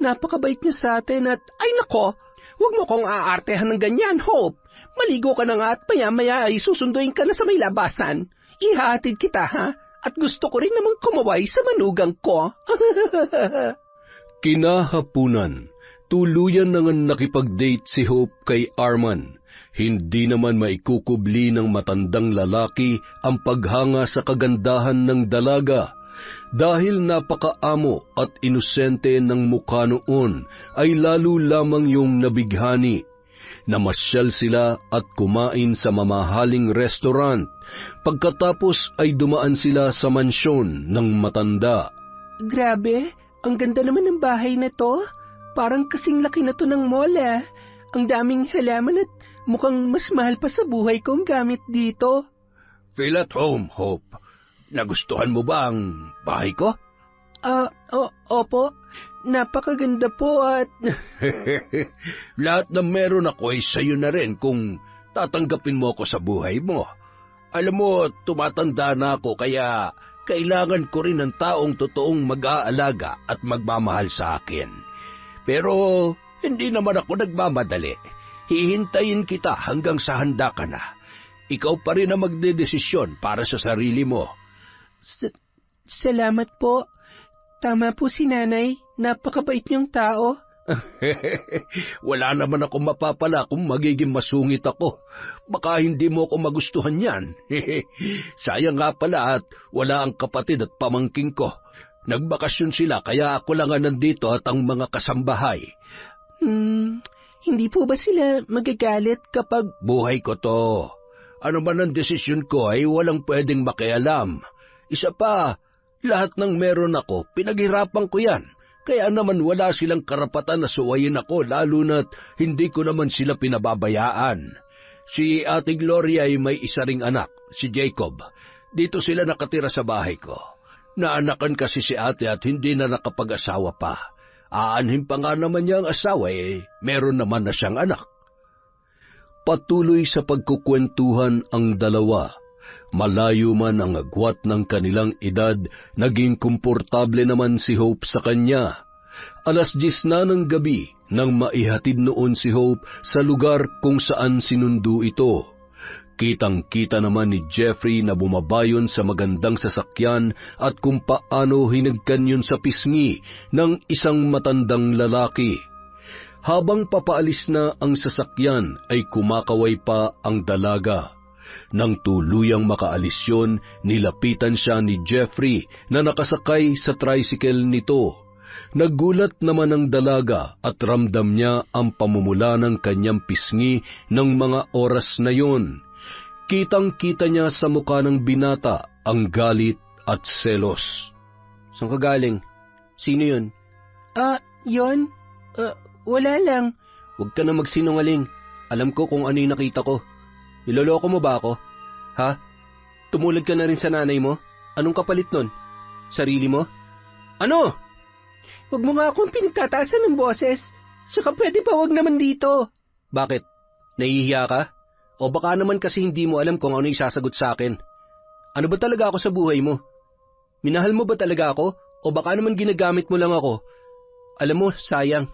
napakabait niya sa atin at... Ay nako, huwag mo kong aartehan ng ganyan, Hope. Maligo ka na nga at maya-maya ay susunduin ka na sa may labasan. Ihahatid kita, ha? At gusto ko rin namang kumaway sa manugang ko. Kinahapunan, tuluyan na nga nakipag-date si Hope kay Arman. Hindi naman maikukubli ng matandang lalaki ang paghanga sa kagandahan ng dalaga. Dahil napakaamo at inosente ng mukha noon, ay lalo lamang yung nabighani. Namasyal sila at kumain sa mamahaling restaurant. Pagkatapos ay dumaan sila sa mansyon ng matanda. Grabe, ang ganda naman ng bahay na to. Parang kasing laki na to ng mall, ah. Ang daming halaman at mukhang mas mahal pa sa buhay kong gamit dito. Feel at home, Hope. Nagustuhan mo ba ang bahay ko? Opo. Napakaganda po at... Lahat na meron ako ay sa'yo na rin kung tatanggapin mo ako sa buhay mo. Alam mo, tumatanda na ako kaya kailangan ko rin ng taong totoong mag-aalaga at magmamahal sa akin. Pero hindi naman ako nagmamadali. Hihintayin kita hanggang sa handa ka na. Ikaw pa rin ang magdedesisyon para sa sarili mo. Salamat po. Tama po si Nanay. Napakabait niyong tao. Wala naman ako mapapala kung magiging masungit ako. Baka hindi mo ako magustuhan yan. Sayang nga pala at wala ang kapatid at pamangking ko. Nagbakasyon sila kaya ako lang nandito at ang mga kasambahay. Hindi po ba sila magagalit kapag... Buhay ko to. Ano man ang desisyon ko ay walang pwedeng makialam. Isa pa, lahat ng meron ako, pinaghirapan ko yan. Kaya naman wala silang karapatan na suwayin ako lalo na't hindi ko naman sila pinababayaan. Si Ate Gloria ay may isa ring anak, si Jacob. Dito sila nakatira sa bahay ko. Naanakan kasi si ate at hindi na nakapag-asawa pa. Aanhin pa nga naman niya ang asawa meron naman na siyang anak. Patuloy sa pagkukwentuhan ang dalawa. Malayo man ang agwat ng kanilang edad, naging komportable naman si Hope sa kanya. 10:00 na ng gabi nang maihatid noon si Hope sa lugar kung saan sinundo ito. Kitang-kita naman ni Jeffrey na bumabayon sa magandang sasakyan at kung paano hinagkan yun sa pisngi ng isang matandang lalaki. Habang papaalis na ang sasakyan ay kumakaway pa ang dalaga. Nang tuluyang makaalis yun, nilapitan siya ni Jeffrey na nakasakay sa tricycle nito. Nagulat naman ang dalaga at ramdam niya ang pamumula ng kanyang pisngi ng mga oras na yun. Kitang-kita niya sa mukha ng binata ang galit at selos. Saan ka galing? Sino yun? Yun? Wala lang. Huwag ka na magsinungaling. Alam ko kung ano yung nakita ko. Niloloko mo ba ako? Ha? Tumulad ka na rin sa nanay mo? Anong kapalit nun? Sarili mo? Ano? Huwag mo nga akong pinagtataasan ng boses. Saka pwede pa wag naman dito. Bakit? Nahihiya ka? O baka naman kasi hindi mo alam kung ano isasagot sa akin. Ano ba talaga ako sa buhay mo? Minahal mo ba talaga ako? O baka naman ginagamit mo lang ako? Alam mo, sayang.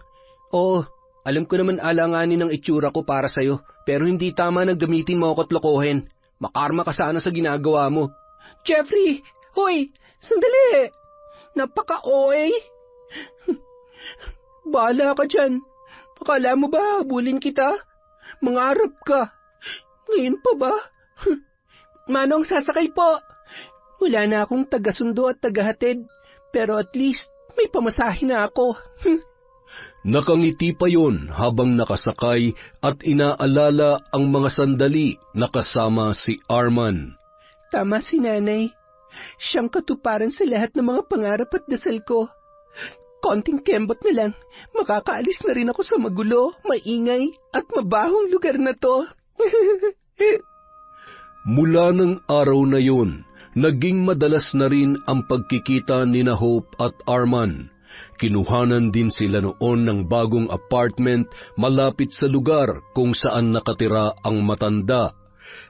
Oo, alam ko naman alanganin ang itsura ko para sa'yo, pero hindi tama na gamitin mo ako at lokohin. Makarma ka sana sa ginagawa mo. Jeffrey! Hoy! Sandali! Napaka-OA! Bahala ka dyan. Akala mo ba habulin kita? Mangarap ka. Ngayon pa ba? Manong, sasakay po. Wala na akong taga-sundo at taga-hatid, pero at least may pamasahe na ako. Nakangiti pa yon habang nakasakay at inaalala ang mga sandali na kasama si Arman. Tama si nanay. Siyang katuparan sa lahat ng mga pangarap at dasal ko. Konting kembot na lang, makakaalis na rin ako sa magulo, maingay at mabahong lugar na to. Mula ng araw na yun, naging madalas na rin ang pagkikita ni Hope at Arman. Kinuhanan din sila noon ng bagong apartment malapit sa lugar kung saan nakatira ang matanda.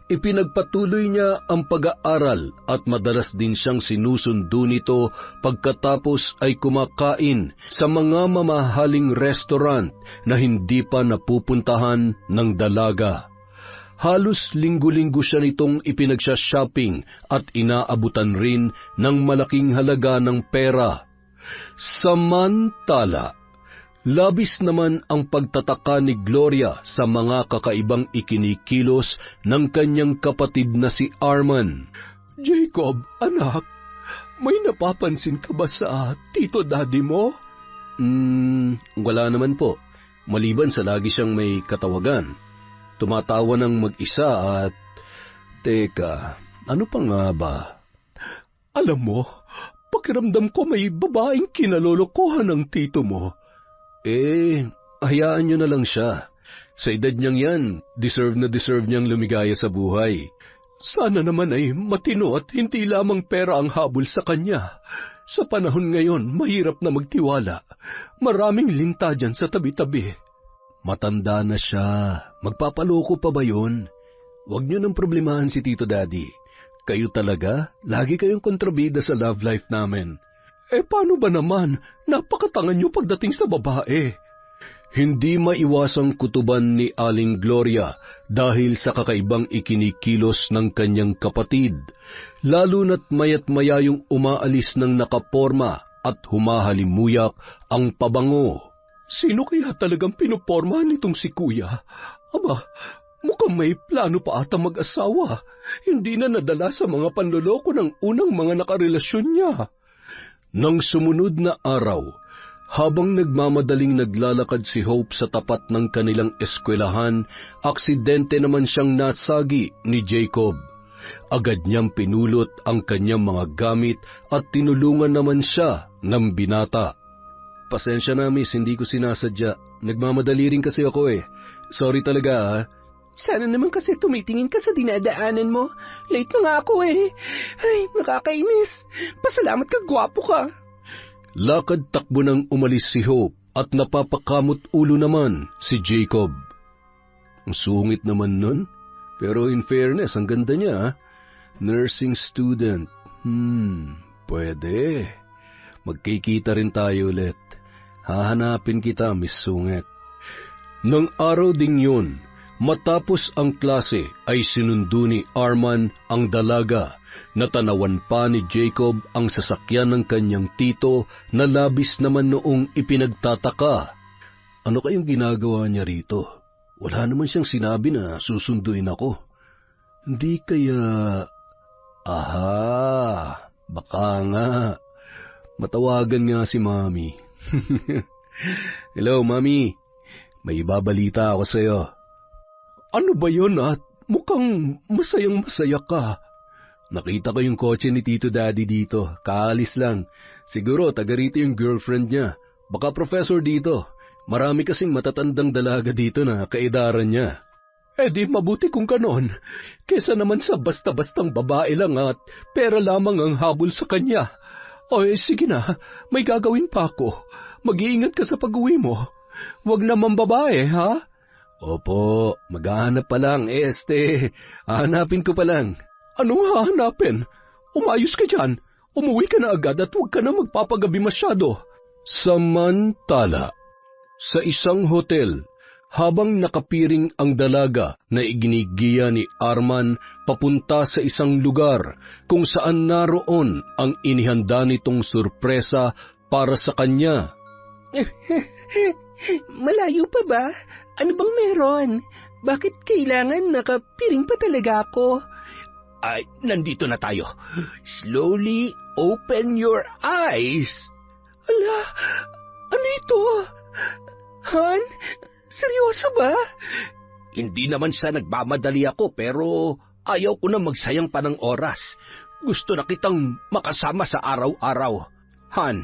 Ipinagpatuloy niya ang pag-aaral at madalas din siyang sinusundo nito pagkatapos ay kumakain sa mga mamahaling restaurant na hindi pa napupuntahan ng dalaga. Halos linggo-linggo siya nitong ipinagsha-shopping at inaabutan rin ng malaking halaga ng pera. Samantala, labis naman ang pagtataka ni Gloria sa mga kakaibang ikinikilos ng kanyang kapatid na si Arman. Jacob, anak, may napapansin ka ba sa tito daddy mo? Wala naman po. Maliban sa lagi siyang may katawagan. Tumatawa ng mag-isa at... Teka, ano pa nga ba? Alam mo, pakiramdam ko may babaeng kinalolokohan ng tito mo. Hayaan niyo na lang siya. Sa edad niyang yan, deserve niyang lumigaya sa buhay. Sana naman ay matino at hindi lamang pera ang habol sa kanya. Sa panahon ngayon, mahirap na magtiwala. Maraming linta dyan sa tabi-tabi. Matanda na siya. Magpapaloko pa ba yun? Huwag niyo nang problemahan si Tito Daddy. Kayo talaga, lagi kayong kontrabida sa love life namin. Paano ba naman? Napakatangan niyo pagdating sa babae. Hindi maiwasang kutuban ni Aling Gloria dahil sa kakaibang ikinikilos ng kanyang kapatid, lalo na't mayat maya yung umaalis ng nakaporma at humahalimuyak ang pabango. Sino kaya talagang pinupormahan nitong si Kuya? Aba, mukhang may plano pa ata mag-asawa. Hindi na nadala sa mga panloloko ng unang mga nakarelasyon niya. Nang sumunod na araw, habang nagmamadaling naglalakad si Hope sa tapat ng kanilang eskwelahan, aksidente naman siyang nasagi ni Jacob. Agad niyang pinulot ang kanyang mga gamit at tinulungan naman siya ng binata. Pasensya na, miss, hindi ko sinasadya. Nagmamadali rin kasi ako Sorry talaga, ha? Sana naman kasi tumitingin ka sa dinadaanan mo. Late na nga ako Ay, nakakainis. Pasalamat ka, gwapo ka. Lakad takbo nang umalis si Hope at napapakamot ulo naman si Jacob. Ang sungit naman nun. Pero in fairness, ang ganda niya, ha? Nursing student. Pwede. Magkikita rin tayo ulit. Hahanapin kita, Miss Sungit. Nang araw ding yun, matapos ang klase ay sinundo ni Arman ang dalaga. Natanawan pa ni Jacob ang sasakyan ng kanyang tito na labis naman noong ipinagtataka. Ano kayong ginagawa niya rito? Wala naman siyang sinabi na susunduin ako. Hindi kaya... Aha, baka nga. Matawagan nga si Mami. Hello, Mami. May ibabalita ako sa'yo. Ano ba yun at mukhang masayang masaya ka? Nakita ko yung kotse ni Tito Daddy dito. Kaalis lang. Siguro taga rito yung girlfriend niya. Baka professor dito. Marami kasing matatandang dalaga dito na kaedaran niya. Eh di mabuti kung ganon. Kesa naman sa basta-bastang babae lang at pera lamang ang habol sa kanya. O sige na, may gagawin pa ako. Mag-iingat ka sa pag-uwi mo. Huwag naman babae, ha? Opo, maghahanap pa lang. Hahanapin ko pa lang. Anong hahanapin? Umayos ka dyan. Umuwi ka na agad at huwag ka na magpapagabi masyado. Samantala, sa isang hotel, habang nakapiring ang dalaga na iginigiya ni Arman papunta sa isang lugar kung saan naroon ang inihanda nitong sorpresa para sa kanya. Malayo pa ba? Ano bang meron? Bakit kailangan nakapiring pa talaga ako? Ay, nandito na tayo. Slowly open your eyes. Ala, ano ito? Han, seryoso ba? Hindi naman sa nagmamadali ako pero ayaw ko na magsayang pa ng oras. Gusto na kitang makasama sa araw-araw. Han,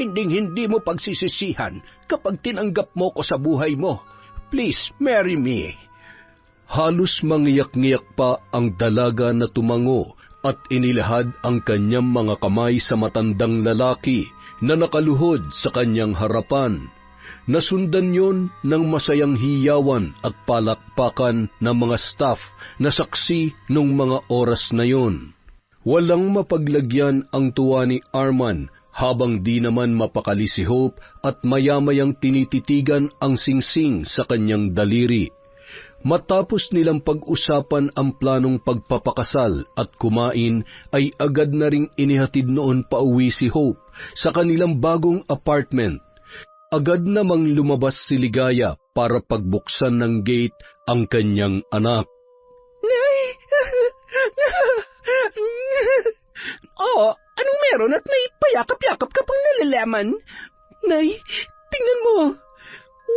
hindi mo pagsisisihan kapag tinanggap mo ko sa buhay mo. Please, marry me. Halos mangiyak-ngiyak pa ang dalaga na tumango at inilahad ang kanyang mga kamay sa matandang lalaki na nakaluhod sa kanyang harapan. Nasundan yon ng masayang hiyawan at palakpakan ng mga staff na saksi nung mga oras na yon. Walang mapaglagyan ang tuwa ni Arman habang di naman mapakali si Hope at maya-mayang tinititigan ang singsing sa kanyang daliri. Matapos nilang pag-usapan ang planong pagpapakasal at kumain, ay agad na ring inihatid noon pauwi si Hope sa kanilang bagong apartment. Agad namang lumabas si Ligaya para pagbuksan ng gate ang kanyang anak. Nay! Anong meron at may payakap-yakap ka pang nalalaman? Nay, tingnan mo.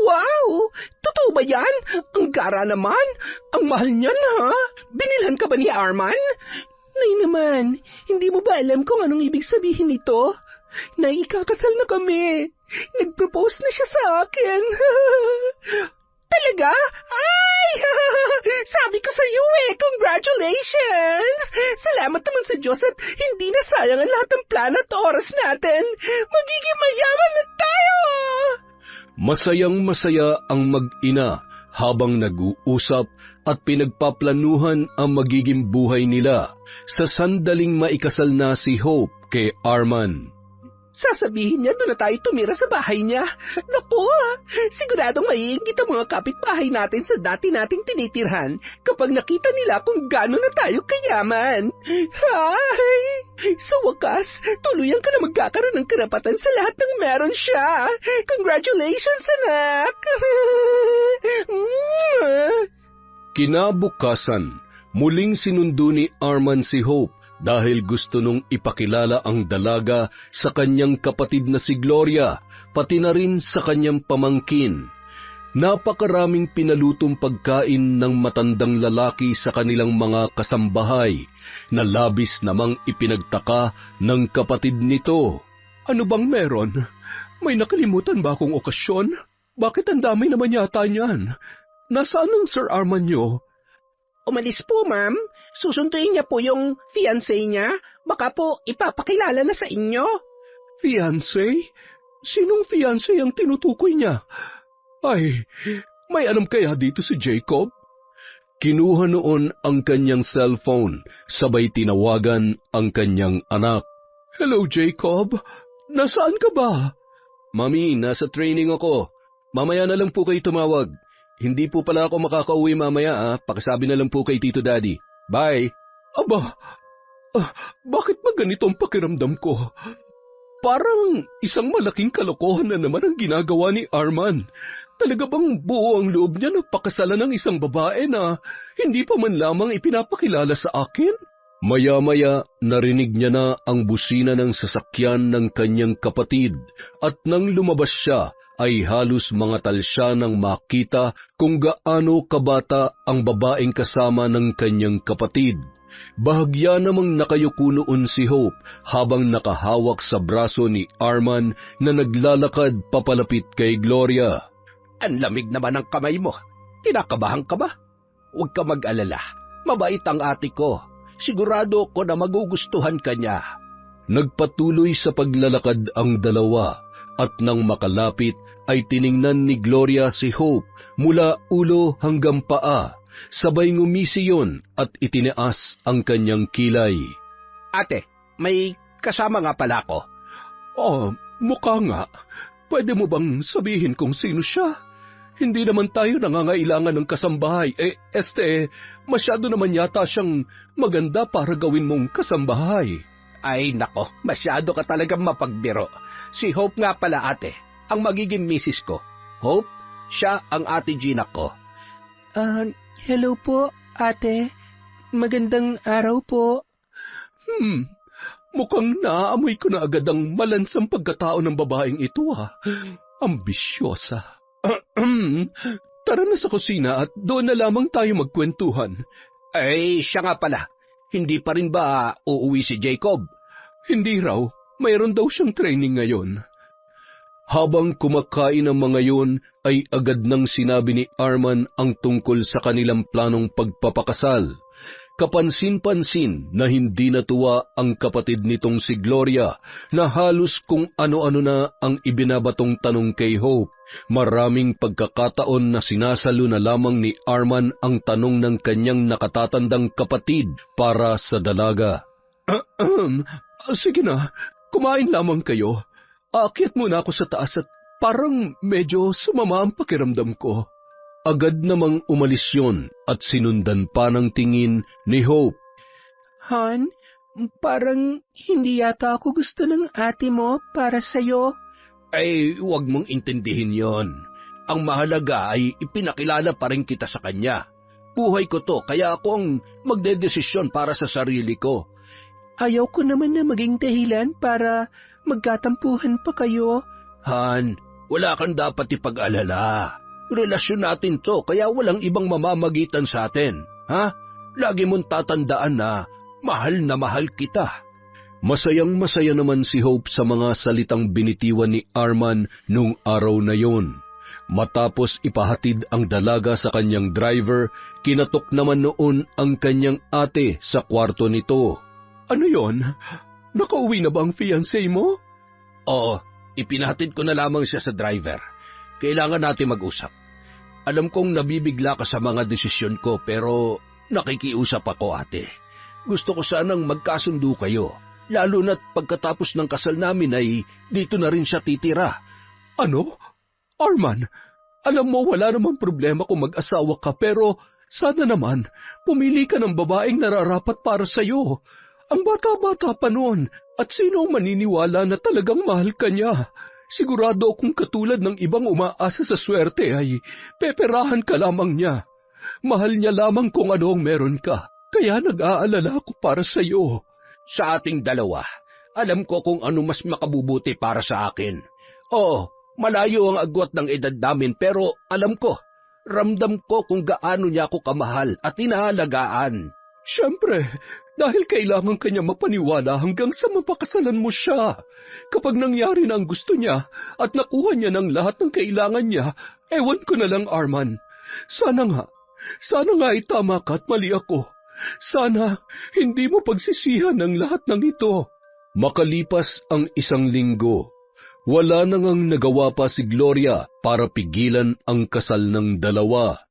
Wow! Totoo ba yan? Ang gara naman. Ang mahal niyan, ha? Binilhan ka ba ni Arman? Nay naman, hindi mo ba alam kung anong ibig sabihin nito? Nay, ikakasal na kami. Nag-propose na siya sa akin. Talaga? Ay! Sabi ko sa iyo congratulations! Salamat naman sa Diyos at hindi nasayang ang lahat ng plano at oras natin. Magiging mayaman na tayo! Masayang-masaya ang mag-ina habang nag-uusap at pinagpaplanuhan ang magiging buhay nila sa sandaling maikasal na si Hope kay Arman. Sasabihin niya doon na tayo tumira sa bahay niya. Naku, siguradong maiinggit ang mga kapitbahay natin sa dati nating tinitirhan kapag nakita nila kung gaano na tayo kayaman. Hay! Sa wakas, tuluyan ka na magkakaroon ng karapatan sa lahat ng meron siya. Congratulations, anak! Kinabukasan, muling sinundo ni Arman si Hope dahil gusto nung ipakilala ang dalaga sa kanyang kapatid na si Gloria, pati na rin sa kanyang pamangkin. Napakaraming pinalutong pagkain ng matandang lalaki sa kanilang mga kasambahay, na labis namang ipinagtaka ng kapatid nito. Ano bang meron? May nakalimutan ba akong okasyon? Bakit ang dami naman yata niyan? Nasaan ang Sir Arman niyo? Umalis po, ma'am. Susunduin niya po yung fiancé niya. Baka po ipapakilala na sa inyo. Fiancé? Sinong fiancé ang tinutukoy niya? Ay, may alam kaya dito si Jacob? Kinuha noon ang kanyang cellphone, sabay tinawagan ang kanyang anak. Hello, Jacob. Nasaan ka ba? Mami, nasa training ako. Mamaya na lang po kayo tumawag. Hindi po pala ako makakauwi mamaya, pakisabi na lang po kay Tito Daddy. Bye! Aba, bakit ba ganito ang pakiramdam ko? Parang isang malaking kalokohan na naman ang ginagawa ni Arman. Talaga bang buo ang loob niya na pakasalan ng isang babae na hindi pa man lamang ipinapakilala sa akin? Maya-maya narinig niya na ang busina ng sasakyan ng kanyang kapatid at nang lumabas siya ay halos mangatal siya nang makita kung gaano kabata ang babaeng kasama ng kanyang kapatid. Bahagya namang nakayuko noon si Hope habang nakahawak sa braso ni Arman na naglalakad papalapit kay Gloria. Ang lamig naman ng kamay mo. Kinakabahan ka ba? Huwag ka mag-alala. Mabait ang ate ko. Sigurado ko na magugustuhan ka niya. Nagpatuloy sa paglalakad ang dalawa at nang makalapit ay tiningnan ni Gloria si Hope mula ulo hanggang paa. Sabay ngumisi yun at itinaas ang kanyang kilay. Ate, may kasama nga pala ako. Oh, mukha nga. Pwede mo bang sabihin kung sino siya? Hindi naman tayo nangangailangan ng kasambahay. Masyado naman yata siyang maganda para gawin mong kasambahay. Ay nako, masyado ka talagang mapagbiro. Si Hope nga pala ate, ang magiging misis ko. Hope, siya ang ate Gina ko. Hello po, ate. Magandang araw po. Mukhang naaamoy ko na agad ang malansang pagkatao ng babaeng ito Ambisyosa. Tara na sa kusina at doon na lamang tayo magkwentuhan. Ay, siya nga pala. Hindi pa rin ba uuwi si Jacob? Hindi raw. Mayroon daw siyang training ngayon. Habang kumakain ang mga yun, ay agad nang sinabi ni Arman ang tungkol sa kanilang planong pagpapakasal. Kapansin-pansin na hindi natuwa ang kapatid nitong si Gloria na halos kung ano-ano na ang ibinabatong tanong kay Hope. Maraming pagkakataon na sinasalo na lamang ni Arman ang tanong ng kanyang nakatatandang kapatid para sa dalaga. Sige na, kumain lamang kayo. Aakyat muna ako sa taas at parang medyo sumama ang pakiramdam ko. Agad namang umalis yun at sinundan pa ng tingin ni Hope. Han, parang hindi yata ako gusto ng ate mo para sa'yo. Ay, huwag mong intindihin yon. Ang mahalaga ay ipinakilala pa rin kita sa kanya. Buhay ko to, kaya ako ang magdedesisyon para sa sarili ko. Ayaw ko naman na maging dahilan para magkatampuhan pa kayo. Han, wala kang dapat ipag-alala. Relasyon natin to, kaya walang ibang mamamagitan sa atin. Ha? Lagi mong tatandaan na mahal kita. Masayang-masaya naman si Hope sa mga salitang binitiwan ni Arman nung araw na yon. Matapos ipahatid ang dalaga sa kanyang driver, kinatok naman noon ang kanyang ate sa kwarto nito. Ano yon? Nakauwi na ba ang fiancé mo? Oo, ipinahatid ko na lamang siya sa driver. Kailangan natin mag-usap. Alam kong nabibigla ka sa mga desisyon ko pero nakikiusap ako, ate. Gusto ko sanang magkasundo kayo, lalo na't pagkatapos ng kasal namin ay dito na rin siya titira. Ano? Arman, alam mo wala namang problema kung mag-asawa ka pero sana naman pumili ka ng babaeng nararapat para sa'yo. Ang bata-bata pa noon at sino ang maniniwala na talagang mahal ka niya? Sigurado akong katulad ng ibang umaasa sa swerte ay peperahan ka lamang niya. Mahal niya lamang kung ano ang meron ka, kaya nag-aalala ako para sa iyo. Sa ating dalawa, alam ko kung ano mas makabubuti para sa akin. Oo, malayo ang agwat ng edad namin pero alam ko, ramdam ko kung gaano niya ako kamahal at inaalagaan. Siyempre, dahil kailangan kanya mapaniwala hanggang sa mapakasalan mo siya. Kapag nangyari na ang gusto niya at nakuha niya ng lahat ng kailangan niya, ewan ko na lang, Arman. Sana nga ay tama ka at mali ako. Sana hindi mo pagsisihan ang lahat ng ito. Makalipas ang 1 linggo, wala nang nagawa pa si Gloria para pigilan ang kasal ng dalawa.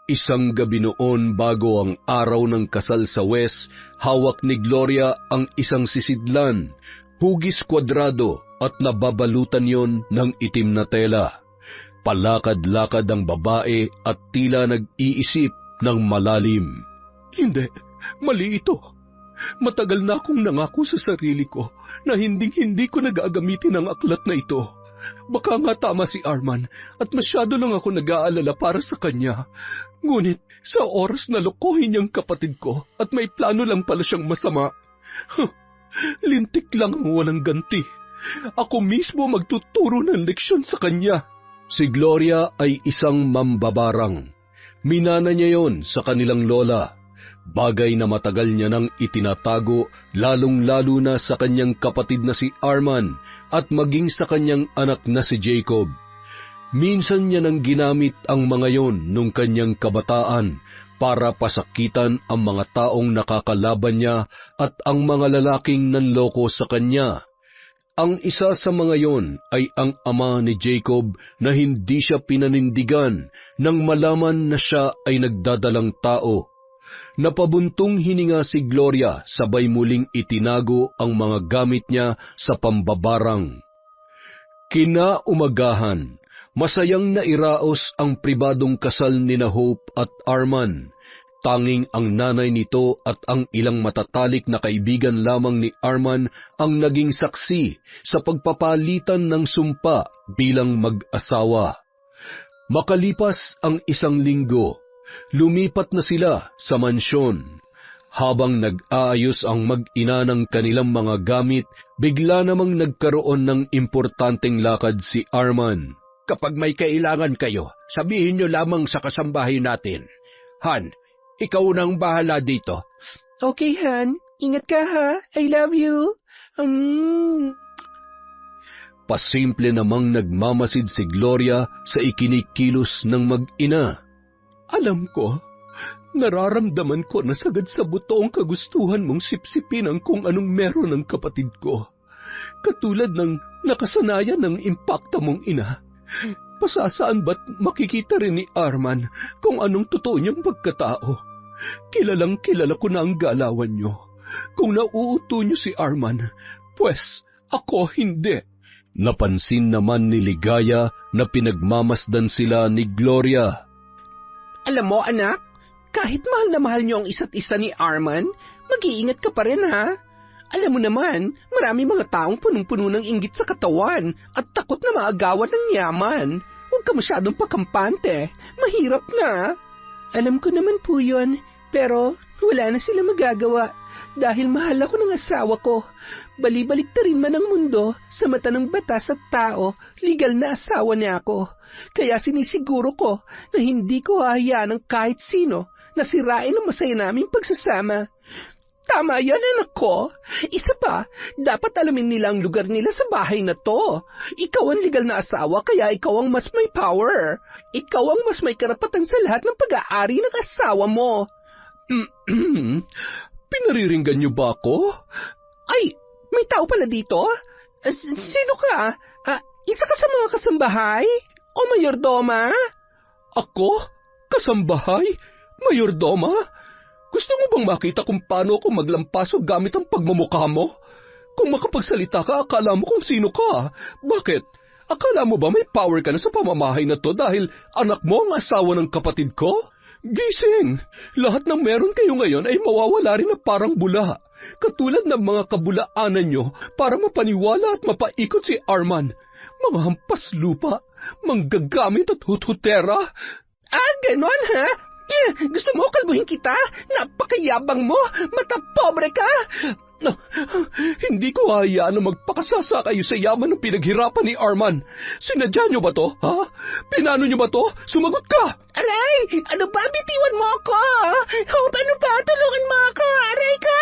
Isang gabi noon bago ang araw ng kasal sa West, hawak ni Gloria ang isang sisidlan, hugis kwadrado at nababalutan yon ng itim na tela. Palakad-lakad ang babae at tila nag-iisip ng malalim. Hindi, mali ito. Matagal na akong nangako sa sarili ko na hindi ko nagagamitin ang aklat na ito. Baka nga tama si Arman at masyado lang ako nag-aalala para sa kanya. Ngunit sa oras na lokohin niyang kapatid ko at may plano lang pala siyang masama, lintik lang ang walang ganti. Ako mismo magtuturo ng leksyon sa kanya. Si Gloria ay isang mambabarang. Minana niya yon sa kanilang lola. Bagay na matagal niya nang itinatago, lalong-lalo na sa kanyang kapatid na si Arman at maging sa kanyang anak na si Jacob. Minsan niya nang ginamit ang mga yon nung kanyang kabataan para pasakitan ang mga taong nakakalaban niya at ang mga lalaking nanloko sa kanya. Ang isa sa mga yon ay ang ama ni Jacob na hindi siya pinanindigan nang malaman na siya ay nagdadalang tao. Napabuntong hininga si Gloria sabay muling itinago ang mga gamit niya sa pambabarang. Kinaumagahan, masayang nairaos ang pribadong kasal ni na Hope at Arman. Tanging ang nanay nito at ang ilang matatalik na kaibigan lamang ni Arman ang naging saksi sa pagpapalitan ng sumpa bilang mag-asawa. Makalipas ang 1 linggo, lumipat na sila sa mansyon. Habang nag-aayos ang mag-ina ng kanilang mga gamit, bigla namang nagkaroon ng importanteng lakad si Arman. Kapag may kailangan kayo, sabihin nyo lamang sa kasambahay natin. Han, ikaw nang bahala dito. Okay, Han. Ingat ka, ha? I love you. Pasimple namang nagmamasid si Gloria sa ikinikilos ng mag-ina. Alam ko, nararamdaman ko na sagad sa buto ang kagustuhan mong sipsipin ang kung anong meron ng kapatid ko. Katulad ng nakasanayan ng impakta mong ina. Pasasaan ba't makikita rin ni Arman kung anong totoo niyang pagkatao? Kilalang kilala ko na ang galawan niyo. Kung nauuto niyo si Arman, pues ako hindi. Napansin naman ni Ligaya na pinagmamasdan sila ni Gloria. Alam mo, anak, kahit mahal na mahal niyo ang isa't isa ni Arman, mag-iingat ka pa rin, ha? Alam mo naman, marami mga taong punong-puno ng inggit sa katawan at takot na maagawan ng yaman. Huwag ka masyadong pakampante. Mahirap na. Alam ko naman po yun, pero wala na sila magagawa dahil mahal ako ng asawa ko. Balibalik rin man ang mundo sa mata ng batas at tao, legal na asawa niya ako. Kaya sinisiguro ko na hindi ko hahayaan ng kahit sino na sirain ang masaya naming pagsasama. Tama yan, anak ko. Isa pa, dapat alamin nila ang lugar nila sa bahay na to. Ikaw ang legal na asawa, kaya ikaw ang mas may power. Ikaw ang mas may karapatan sa lahat ng pag-aari ng asawa mo. Pinariringgan niyo ba ako? Ay, may tao pala dito? Sino ka? Isa ka sa mga kasambahay? O mayordoma? Ako? Kasambahay? Mayordoma? Gusto mo bang makita kung paano ako maglampaso gamit ang pagmumukha mo? Kung makapagsalita ka, akala mo kung sino ka. Bakit? Akala mo ba may power ka na sa pamamahay na to dahil anak mo ang asawa ng kapatid ko? Gising! Lahat ng meron kayo ngayon ay mawawala rin na parang bula. Katulad ng mga kabulaanan nyo para mapaniwala at mapaikot si Arman. Mga hampas lupa, manggagamit at huthutera. Ganon, ha? Gusto mo kalbuhin kita? Napakayabang mo! Matapobre ka! Hindi ko hayaan na magpakasasa kayo sa yaman ng pinaghirapan ni Arman. Sinadya niyo ba to, ha? Pinano niyo ba to? Sumagot ka! Aray! Ano ba? Bitiwan mo ako! Hope, ano ba? Tulungan mo ako! Aray ka!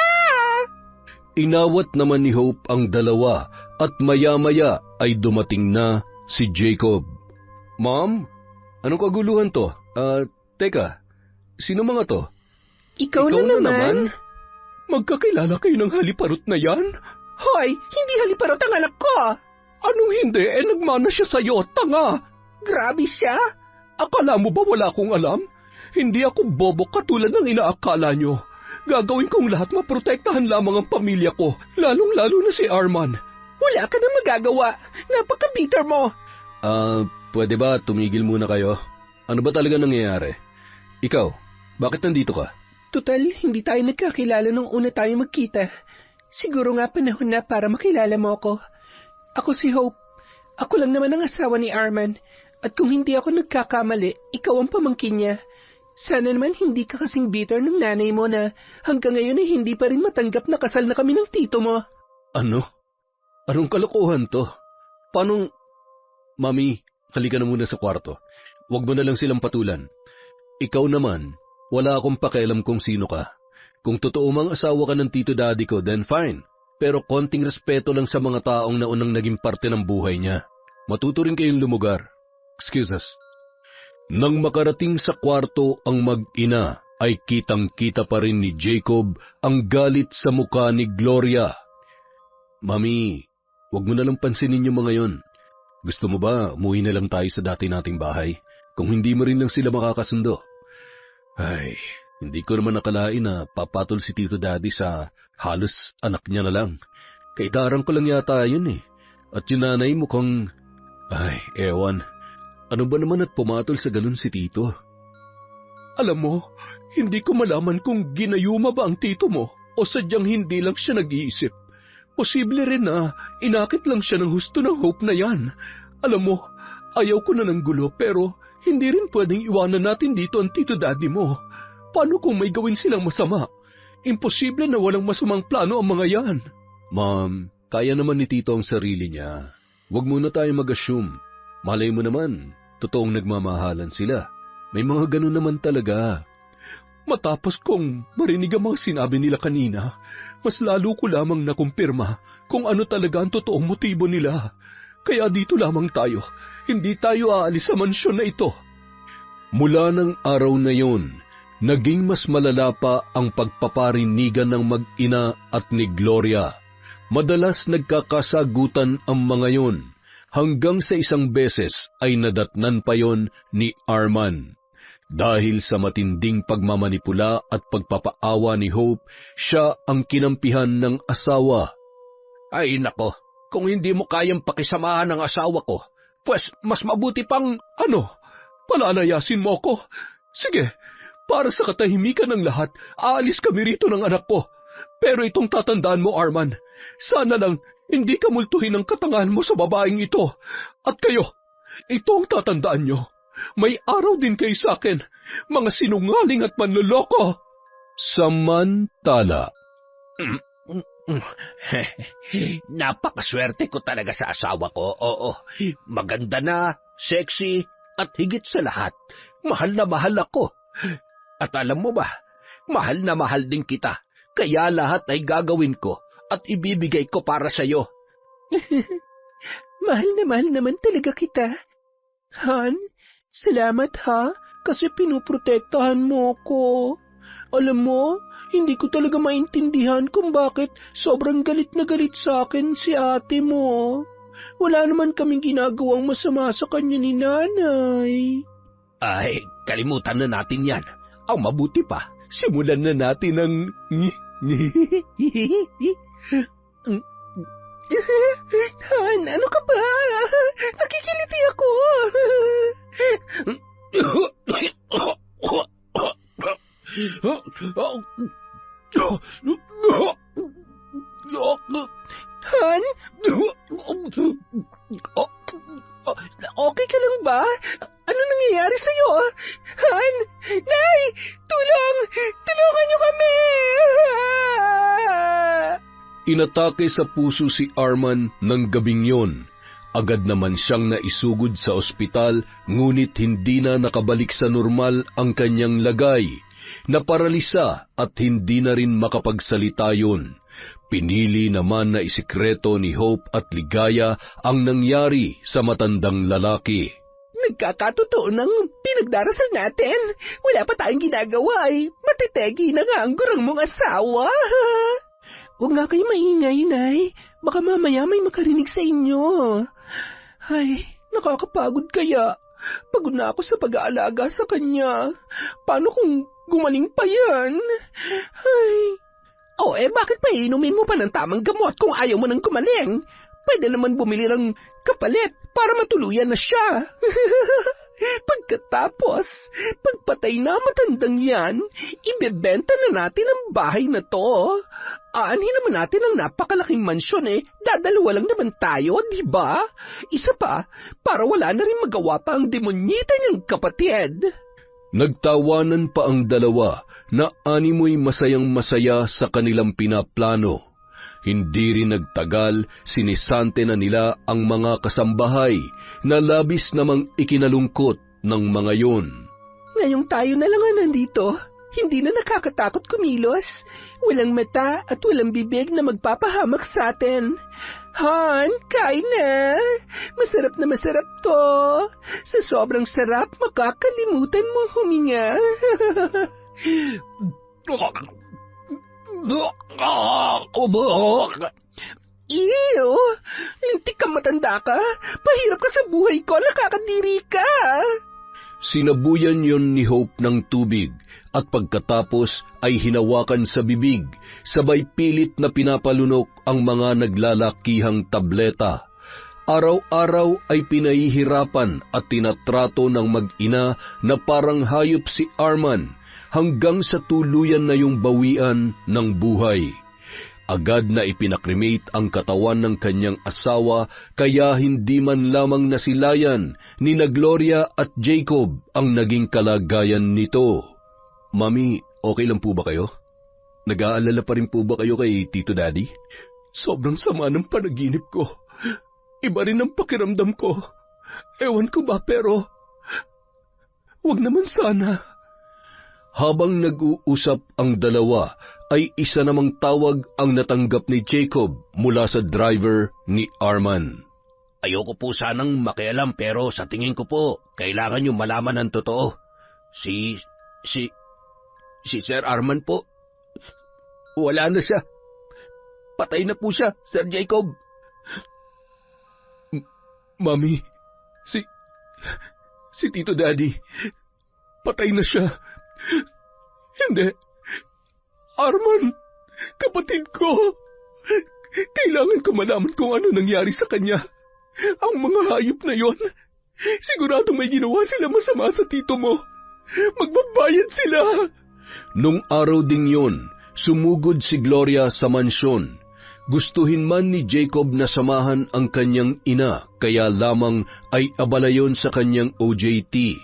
Inawat naman ni Hope ang dalawa at maya-maya ay dumating na si Jacob. Ma'am, anong kaguluhan to? Teka, sino mga to? Ikaw na naman? Magkakilala kayo ng haliparot na yan? Hoy, hindi haliparot ang anak ko! Anong hindi? Nagmana siya sa'yo, tanga! Grabe siya! Akala mo ba wala akong alam? Hindi ako bobo katulad ng inaakala nyo. Gagawin kong lahat maprotektahan lamang ang pamilya ko, lalong-lalo na si Arman. Wala ka na magagawa. Napaka-bitter mo. Pwede ba tumigil muna kayo? Ano ba talaga nangyayari? Ikaw, bakit nandito ka? Total, hindi tayo nagkakilala nung una tayo magkita. Siguro nga panahon na para makilala mo ako. Ako si Hope. Ako lang naman ang asawa ni Arman. At kung hindi ako nagkakamali, ikaw ang pamangkin niya. Sana naman hindi ka kasing bitter ng nanay mo na hanggang ngayon ay hindi pa rin matanggap na kasal na kami ng tito mo. Ano? Anong kalokohan to? Paano... Mami, halika na muna sa kwarto. Huwag mo na lang silang patulan. Ikaw naman, wala akong pakialam kung sino ka. Kung totoo mang asawa ka ng tito daddy ko, then fine. Pero konting respeto lang sa mga taong naunang naging parte ng buhay niya. Matuto rin kayong lumugar. Excuse us. Nang makarating sa kwarto ang mag-ina, ay kitang-kita pa rin ni Jacob ang galit sa mukha ni Gloria. Mami, huwag mo na lang pansinin yung mga yon. Gusto mo ba umuwi na lang tayo sa dati nating bahay? Kung hindi mo rin lang sila makakasundo. Ay, hindi ko naman nakalain na papatol si Tito Daddy sa halos anak niya na lang. Kaidarang ko lang yata yun eh. At yung nanay mukhang... Ay, ewan. Ano ba naman at pumatol sa ganun si Tito? Alam mo, hindi ko malaman kung ginayuma ba ang tito mo o sadyang hindi lang siya nag-iisip. Posible rin na inakit lang siya ng husto ng Hope na yan. Alam mo, ayaw ko na ng gulo pero hindi rin pwedeng iwanan natin dito ang Tito Daddy mo. Paano kung may gawin silang masama? Imposible na walang masamang plano ang mga yan. Ma'am, kaya naman ni Tito ang sarili niya. Huwag muna tayo mag-assume. Malay mo naman, totoong nagmamahalan sila. May mga ganun naman talaga. Matapos kong marinig ang mga sinabi nila kanina, mas lalo ko lamang nakumpirma kung ano talaga ang totoong motibo nila. Kaya dito lamang tayo, hindi tayo aalis sa mansyon na ito. Mula ng araw na yon, naging mas malala pa ang pagpaparinigan ng mag-ina at ni Gloria. Madalas nagkakasagutan ang mga yon, hanggang sa isang beses ay nadatnan pa yon ni Arman. Dahil sa matinding pagmamanipula at pagpapaawa ni Hope, siya ang kinampihan ng asawa. Ay nako, kung hindi mo kayang pakisamahan ng asawa ko, pues mas mabuti pang palalayasin mo ako. Sige, para sa katahimikan ng lahat, aalis kami rito ng anak ko. Pero itong tatandaan mo, Arman, sana lang hindi ka multuhin ang katangahan mo sa babaeng ito. At kayo, itong tatandaan nyo. May araw din kayo sa akin, mga sinungaling at manloloko. Samantala. Napakaswerte ko talaga sa asawa ko, oo. Maganda na, sexy, at higit sa lahat, mahal na mahal ako. At alam mo ba, mahal na mahal din kita, kaya lahat ay gagawin ko at ibibigay ko para sa'yo. Mahal na mahal naman talaga kita. Han, salamat ha, kasi pinuprotektahan mo ko. Alam mo, hindi ko talaga maintindihan kung bakit sobrang galit na galit sa akin si ate mo. Wala naman kaming ginagawang masama sa kanya ni nanay. Ay, kalimutan na natin yan. Ang mabuti pa, simulan na natin ang... Han, ano ka ba? Nakikiliti ako. Han? Okay ka lang ba? Ano nangyayari sa'yo? Han? Nay! Tulong! Tulungan niyo kami! Inatake sa puso si Arman ng gabing yon. Agad naman siyang naisugod sa ospital, ngunit hindi na nakabalik sa normal ang kanyang lagay. Naparalisa at hindi na rin makapagsalita yun. Pinili naman na isikreto ni Hope at Ligaya ang nangyari sa matandang lalaki. Nagkakatotoo ng pinagdarasal natin. Wala pa tayong ginagawa ay matitegi na nga ang gurang mong asawa. Huwag nga kayo maingay, Nay. Baka mamaya may makarinig sa inyo. Ay, nakakapagod kaya. Pagod na ako sa pag-aalaga sa kanya. Paano kung gumaling pa yan? Ay. Bakit pa inumin mo pa ng tamang gamot kung ayaw mo nang gumaling? Pwede naman bumili ng kapalit para matuluyan na siya. Pagkatapos, pagpatay na matandang yan, ibebenta na natin ang bahay na to. Aanhin naman natin ang napakalaking mansyon dadalawa lang naman tayo, di ba? Isa pa, para wala na rin magawa pa ang demonyita niyang kapatid. Nagtawanan pa ang dalawa na animoy masayang-masaya sa kanilang pinaplano. Hindi rin nagtagal, sinisante na nila ang mga kasambahay na labis namang ikinalungkot ng mga yon. Ngayong tayo na lang nandito, hindi na nakakatakot kumilos. Walang mata at walang bibig na magpapahamak sa atin. Han, kain na. Masarap na masarap to. Sa sobrang sarap, makakalimutan mo huminga. Ew! Lintik ka matanda ka. Pahirap ka sa buhay ko, nakakadiri ka. Sinabuyan yon ni Hope ng tubig at pagkatapos ay hinawakan sa bibig, sabay pilit na pinapalunok ang mga naglalakihang tableta. Araw-araw ay pinahihirapan at tinatrato ng mag-ina na parang hayop si Arman hanggang sa tuluyan na yung bawian ng buhay. Agad na ipinakremate ang katawan ng kanyang asawa kaya hindi man lamang nasilayan ni na Gloria at Jacob ang naging kalagayan nito. Mami, okay lang po ba kayo? Nag-aalala pa rin po ba kayo kay Tito Daddy? Sobrang sama ng panaginip ko. Iba rin ang pakiramdam ko. Ewan ko ba pero... Wag naman sana. Habang nag-uusap ang dalawa, ay isa namang tawag ang natanggap ni Jacob mula sa driver ni Arman. Ayoko po sanang makialam pero sa tingin ko po, kailangan niyo malaman ang totoo. Si Sir Arman po, wala na siya. Patay na po siya, Sir Jacob. Mami, si Tito Daddy, patay na siya. Hindi. Arman, kapatid ko. Kailangan ko malaman kung ano nangyari sa kanya. Ang mga hayop na yon, siguradong may ginawa sila masama sa tito mo. Magbabayad sila. Nung araw ding yon, sumugod si Gloria sa mansyon. Gustuhin man ni Jacob na samahan ang kanyang ina, kaya lamang ay abala yon sa kanyang OJT.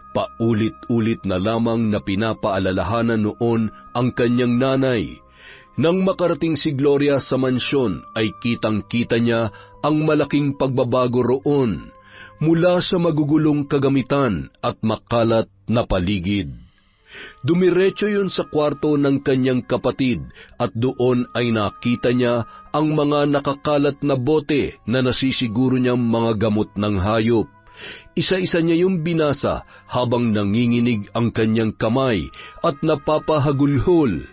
Paulit-ulit na lamang na pinapaalalahanan noon ang kanyang nanay. Nang makarating si Gloria sa mansyon ay kitang-kita niya ang malaking pagbabago roon, mula sa magugulong kagamitan at makalat na paligid. Dumiretso yun sa kwarto ng kanyang kapatid at doon ay nakita niya ang mga nakakalat na bote na nasisiguro niyang mga gamot ng hayop. Isa-isa niya yung binasa habang nanginginig ang kanyang kamay at napapahagulhol.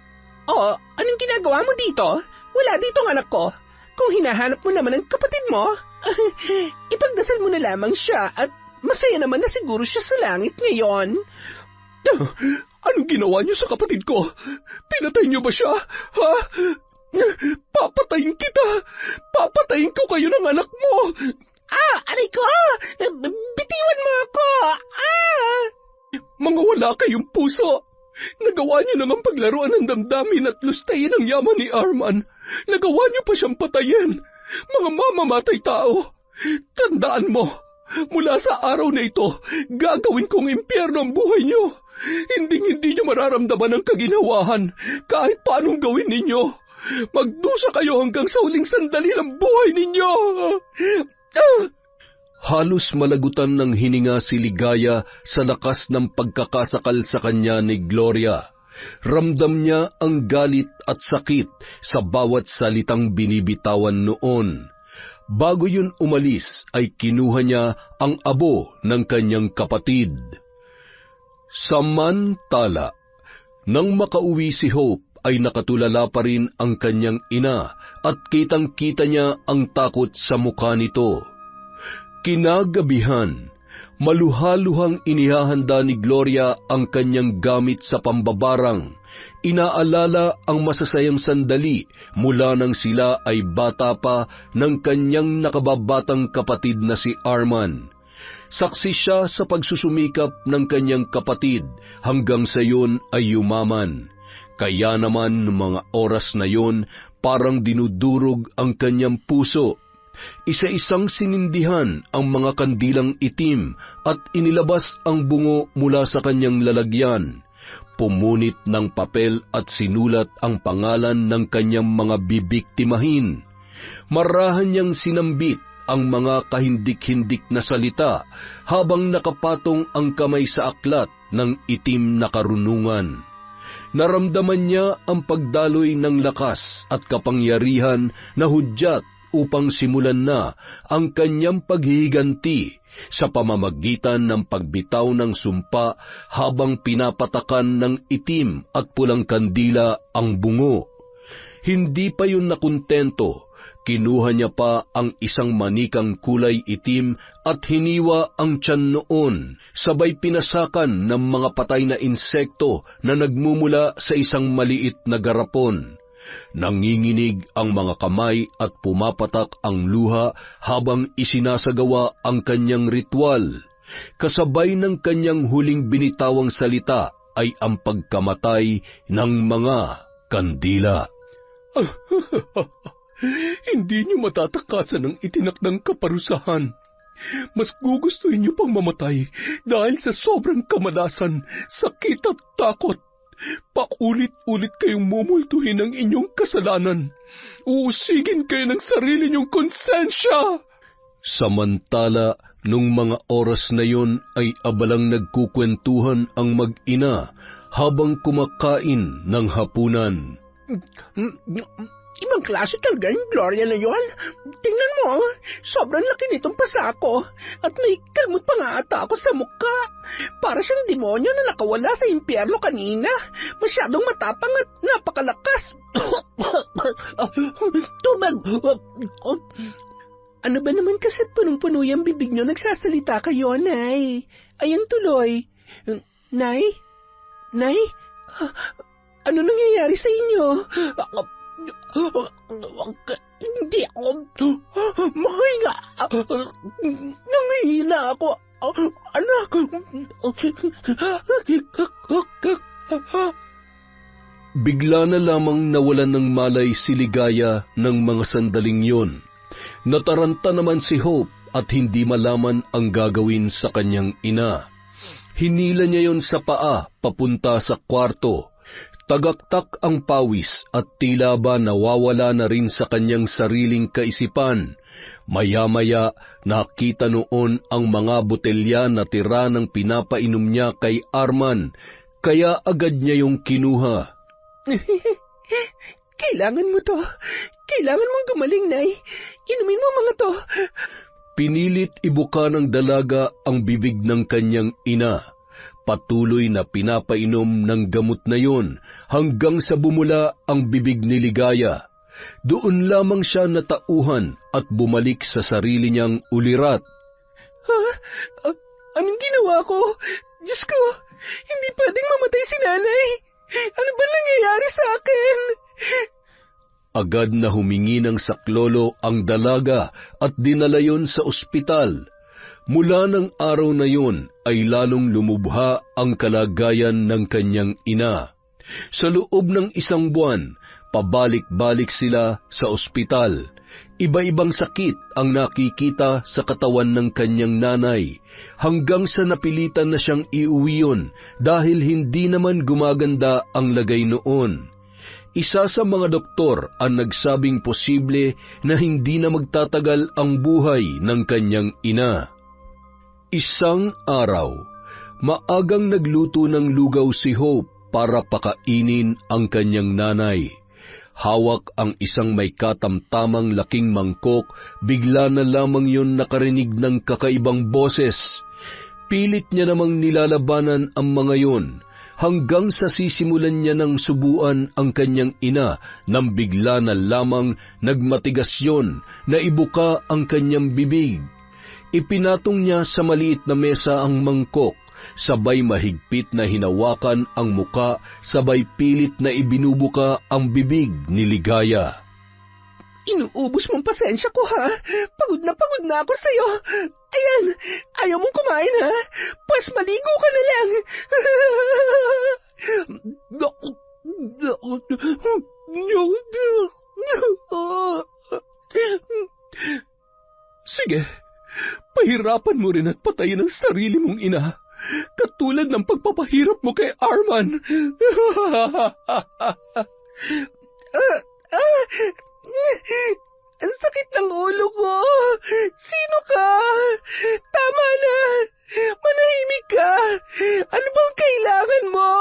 Oh, anong ginagawa mo dito? Wala dito ang anak ko. Kung hinahanap mo naman ang kapatid mo, ipagdasal mo na lamang siya at masaya naman na siguro siya sa langit ngayon. Anong ginawa niyo sa kapatid ko? Pinatay niyo ba siya? Ha? Papatayin kita! Papatayin ko kayo ng anak mo! Aray ko! Bitiwan mo ako! Mga wala kayong puso! Nagawa niyo namang paglaruan ng damdamin at lustayin ang yaman ni Arman. Nagawa niyo pa siyang patayin. Mga mamamatay tao. Tandaan mo, mula sa araw na ito, gagawin kong impyerno ang buhay niyo. Hindi niyo mararamdaman ang kaginawahan kahit paanong gawin ninyo. Magdusa kayo hanggang sa huling sandali ng buhay ninyo. Halos malagutan ng hininga si Ligaya sa lakas ng pagkakasakal sa kanya ni Gloria. Ramdam niya ang galit at sakit sa bawat salitang binibitawan noon. Bago yun umalis ay kinuha niya ang abo ng kanyang kapatid. Samantala, nang makauwi si Hope ay nakatulala pa rin ang kanyang ina at kitang-kita niya ang takot sa mukha nito. Kinagabihan, maluhaluhang inihahanda ni Gloria ang kanyang gamit sa pambabarang. Inaalala ang masasayang sandali mula nang sila ay bata pa ng kanyang nakababatang kapatid na si Arman. Saksi siya sa pagsusumikap ng kanyang kapatid hanggang sa yun ay yumaman. Kaya naman mga oras na yun parang dinudurog ang kanyang puso. Isa-isang sinindihan ang mga kandilang itim at inilabas ang bungo mula sa kanyang lalagyan. Pumunit ng papel at sinulat ang pangalan ng kanyang mga bibiktimahin. Marahan niyang sinambit ang mga kahindik-hindik na salita habang nakapatong ang kamay sa aklat ng itim na karunungan. Naramdaman niya ang pagdaloy ng lakas at kapangyarihan na hudyat upang simulan na ang kanyang paghihiganti sa pamamagitan ng pagbitaw ng sumpa habang pinapatakan ng itim at pulang kandila ang bungo. Hindi pa yun nakontento. Kinuha niya pa ang isang manikang kulay itim at hiniwa ang tiyan noon, sabay pinasakan ng mga patay na insekto na nagmumula sa isang maliit na garapon. Nanginginig ang mga kamay at pumapatak ang luha habang isinasagawa ang kanyang ritual. Kasabay ng kanyang huling binitawang salita ay ang pagkamatay ng mga kandila. Hindi niyo matatakasan ang itinakdang kaparusahan. Mas gugustuhin niyo pang mamatay dahil sa sobrang kamalasan, sakit at takot. Paulit-ulit kayong mumultuhin ang inyong kasalanan. Uusigin kayo ng sarili niyong konsensya. Samantala, nung mga oras na yon ay abalang nagkukwentuhan ang mag-ina habang kumakain ng hapunan. Ibang klase talaga yung Gloria na yon. Tingnan mo, sobrang laki nitong pasako at may kalmot pa nga ata ako sa mukha. Para siyang demonyo na nakawala sa impyerno kanina. Masyadong matapang at napakalakas. Tubag! Ano ba naman kasi punong-puno yung bibig nyo nagsasalita kayo, Nay? Ayan tuloy. Nay? Nay? Ano nangyayari sa inyo? Hindi ako makahinga. Nangihina ako. Anak. Bigla na lamang nawalan ng malay si Ligaya ng mga sandaling yon. Nataranta naman si Hope at hindi malaman ang gagawin sa kanyang ina. Hinila niya yon sa paa papunta sa kwarto. Tagaktak ang pawis at tila ba nawawala na rin sa kanyang sariling kaisipan. Maya-maya nakita noon ang mga botelya na tira ng pinapainom niya kay Arman, kaya agad niya yung kinuha. Kailangan mo to. Kailangan mong gumaling, Nay. Inumin mo mga to. Pinilit ibuka ng dalaga ang bibig ng kanyang ina. Patuloy na pinapainom ng gamot na yon hanggang sa bumula ang bibig ni Ligaya. Doon lamang siya natauhan at bumalik sa sarili niyang ulirat. Anong ginawa ko? Diyos ko, hindi pwedeng mamatay si Nanay. Ano ba nangyayari sa akin? Agad na humingi ng saklolo ang dalaga at dinala yon sa ospital. Mula ng araw na yon ay lalong lumubha ang kalagayan ng kanyang ina. Sa loob ng 1 buwan, pabalik-balik sila sa ospital. Iba-ibang sakit ang nakikita sa katawan ng kanyang nanay, hanggang sa napilitan na siyang iuwi yon dahil hindi naman gumaganda ang lagay noon. Isa sa mga doktor ang nagsabing posible na hindi na magtatagal ang buhay ng kanyang ina. Isang araw, maagang nagluto ng lugaw si Hope para pakainin ang kanyang nanay. Hawak ang isang may katamtamang laking mangkok, bigla na lamang yun nakarinig ng kakaibang boses. Pilit niya namang nilalabanan ang mga yun, hanggang sa sisimulan niya ng subuan ang kanyang ina nang bigla na lamang nagmatigas yun na ibuka ang kanyang bibig. Ipinatong niya sa maliit na mesa ang mangkok, sabay mahigpit na hinawakan ang muka, sabay pilit na ibinubuka ang bibig ni Ligaya. Inuubos mong pasensya ko, ha? Pagod na ako sa'yo. Ayan, ayaw mong kumain, ha? Pas maligo ka na lang. Sige, pahirapan mo rin at patayin ang sarili mong ina, katulad ng pagpapahirap mo kay Arman. Ang sakit ng ulo ko. Sino ka? Tama na. Manahimik ka. Ano bang kailangan mo?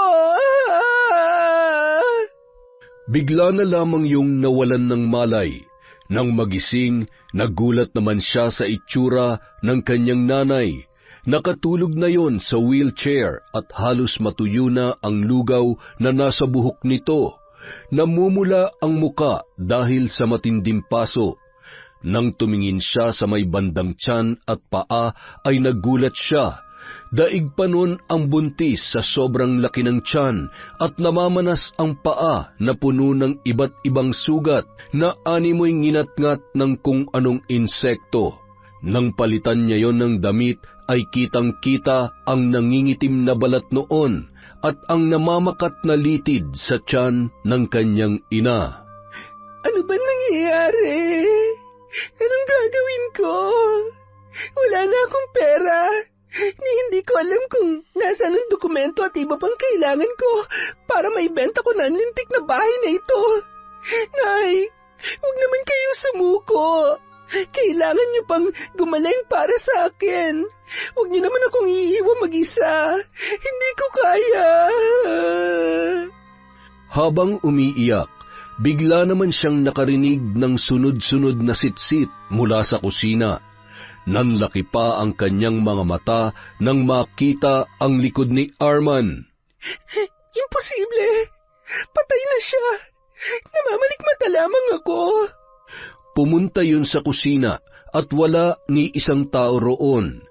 Bigla na lamang yung nawalan ng malay. Nang magising, nagulat naman siya sa itsura ng kanyang nanay. Nakatulog na yon sa wheelchair at halos matuyo na ang lugaw na nasa buhok nito. Namumula ang muka dahil sa matinding paso. Nang tumingin siya sa may bandang tiyan at paa ay nagulat siya. Daig pa nun ang buntis sa sobrang laki ng tiyan at namamanas ang paa na puno ng iba't ibang sugat na animoy nginat-ngat ng kung anong insekto. Nang palitan niya yon ng damit ay kitang-kita ang nangingitim na balat noon at ang namamakat na litid sa tiyan ng kanyang ina. Ano ba nangyayari? Anong gagawin ko? Wala na akong pera. Hindi ko alam kung nasaan ang dokumento at iba pang kailangan ko para maibenta ko na ang lintik na bahay na ito. Nay, huwag naman kayong sumuko. Kailangan niyo pang gumaling para sa akin. Huwag niyo naman akong iiwan mag-isa. Hindi ko kaya. Habang umiiyak, bigla naman siyang nakarinig ng sunod-sunod na sitsit mula sa kusina. Nanlaki pa ang kanyang mga mata nang makita ang likod ni Arman. Imposible! Patay na siya! Namamalikmata lamang ako! Pumunta yun sa kusina at wala ni isang tao roon.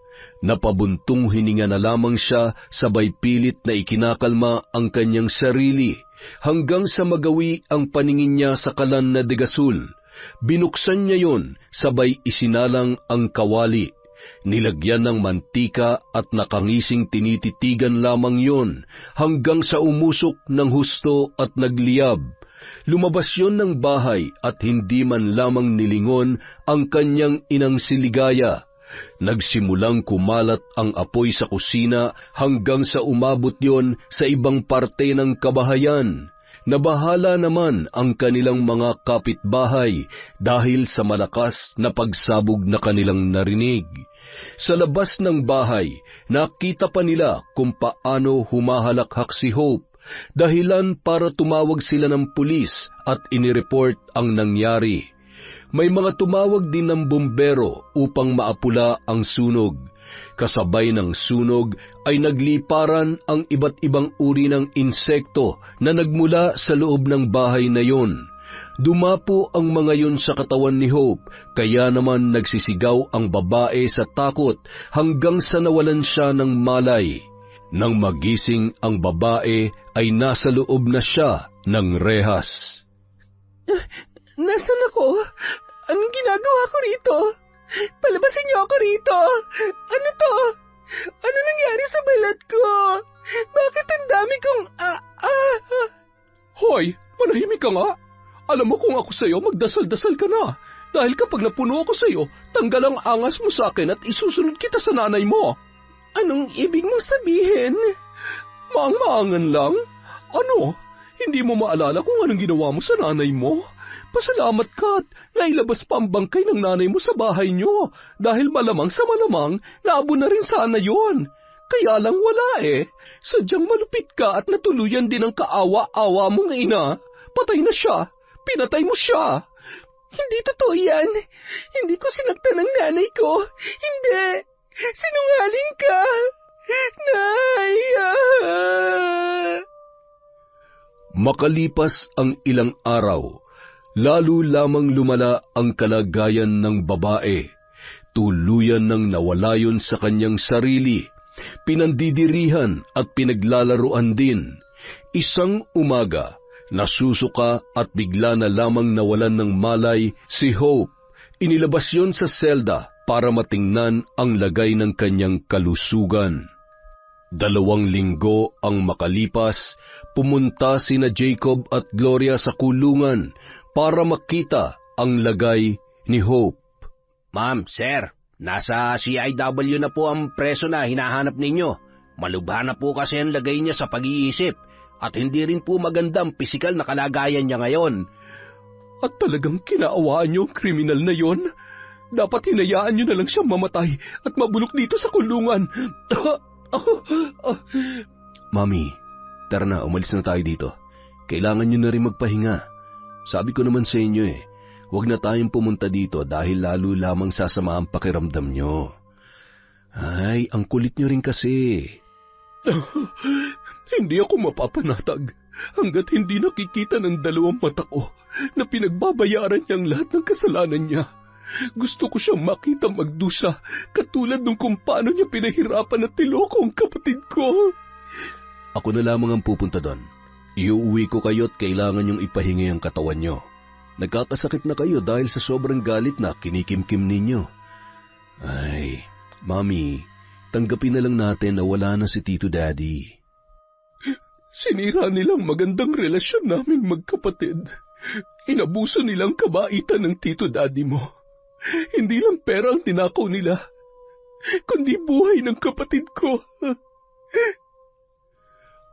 Napabuntong hininga na lamang siya sabay pilit na ikinakalma ang kanyang sarili hanggang sa magawi ang paningin niya sa kalan na degasul. Binuksan niya yon, sabay isinalang ang kawali. Nilagyan ng mantika at nakangising tinititigan lamang yon hanggang sa umusok ng husto at nagliyab. Lumabas yon ng bahay at hindi man lamang nilingon ang kanyang inang si Ligaya. Nagsimulang kumalat ang apoy sa kusina hanggang sa umabot yon sa ibang parte ng kabahayan. Nabahala naman ang kanilang mga kapitbahay dahil sa malakas na pagsabog na kanilang narinig. Sa labas ng bahay, nakita pa nila kung paano humahalakhak si Hope, dahilan para tumawag sila ng pulis at inireport ang nangyari. May mga tumawag din ng bumbero upang maapula ang sunog. Kasabay ng sunog ay nagliparan ang iba't ibang uri ng insekto na nagmula sa loob ng bahay na yon. Dumapo ang mga yon sa katawan ni Hope, kaya naman nagsisigaw ang babae sa takot hanggang sa nawalan siya ng malay. Nang magising ang babae ay nasa loob na siya ng rehas. Nasaan ako? Anong ginagawa ko rito? Palabasin niyo ako rito! Ano to? Ano nangyari sa balat ko? Bakit ang dami kong... Hoy, manahimik ka nga. Alam mo kung ako sa'yo, magdasal-dasal ka na. Dahil kapag napuno ako sa'yo, tanggal ang angas mo sa akin at isusunod kita sa nanay mo. Anong ibig mong sabihin? Maang-maangan lang. Ano? Hindi mo maalala kung anong ginawa mo sa nanay mo? Pasalamat ka at nailabas pa ang bangkay ng nanay mo sa bahay niyo dahil malamang sa malamang naabo na rin sana yon. Kaya lang wala eh. Sadyang malupit ka at natuluyan din ang kaawa-awa mong ina. Patay na siya. Pinatay mo siya. Hindi totoo yan. Hindi ko sinaktan ang nanay ko. Hindi. Sinungaling ka. Nay! Makalipas ang ilang araw, lalo lamang lumala ang kalagayan ng babae. Tuluyan nang nawala yun sa kanyang sarili. Pinandidirihan at pinaglalaruan din. Isang umaga, nasusuka at bigla na lamang nawalan ng malay si Hope. Inilabas yon sa selda para matingnan ang lagay ng kanyang kalusugan. 2 linggo ang makalipas, pumunta sina Jacob at Gloria sa kulungan para makita ang lagay ni Hope. Ma'am, sir, nasa CIW na po ang preso na hinahanap ninyo. Malubha na po kasi ang lagay niya sa pag-iisip at hindi rin po maganda ang pisikal na kalagayan niya ngayon. At talagang kinaawaan niyo ang kriminal na yon? Dapat hinayaan niyo na lang siyang mamatay at mabulok dito sa kulungan. Mami, tara na, umalis na tayo dito. Kailangan niyo na rin magpahinga. Sabi ko naman sa inyo huwag na tayong pumunta dito dahil lalo lamang sasama ang pakiramdam niyo. Ay, ang kulit niyo rin kasi. Hindi ako mapapanatag hanggat hindi nakikita ng dalawang mata ko na pinagbabayaran niya ang lahat ng kasalanan niya. Gusto ko siyang makita magdusa katulad nung kung paano niya pinahirapan at tiloko ang kapatid ko. Ako na lamang ang pupunta doon. Iuwi ko kayo at kailangan niyong ipahingi ang katawan niyo. Nagkakasakit na kayo dahil sa sobrang galit na kinikimkim ninyo. Ay, Mami, tanggapin na lang natin na wala na si Tito Daddy. Sinira nilang magandang relasyon namin magkapatid. Inabuso nilang kabaitan ng Tito Daddy mo. Hindi lang pera ang tinakaw nila, kundi buhay ng kapatid ko.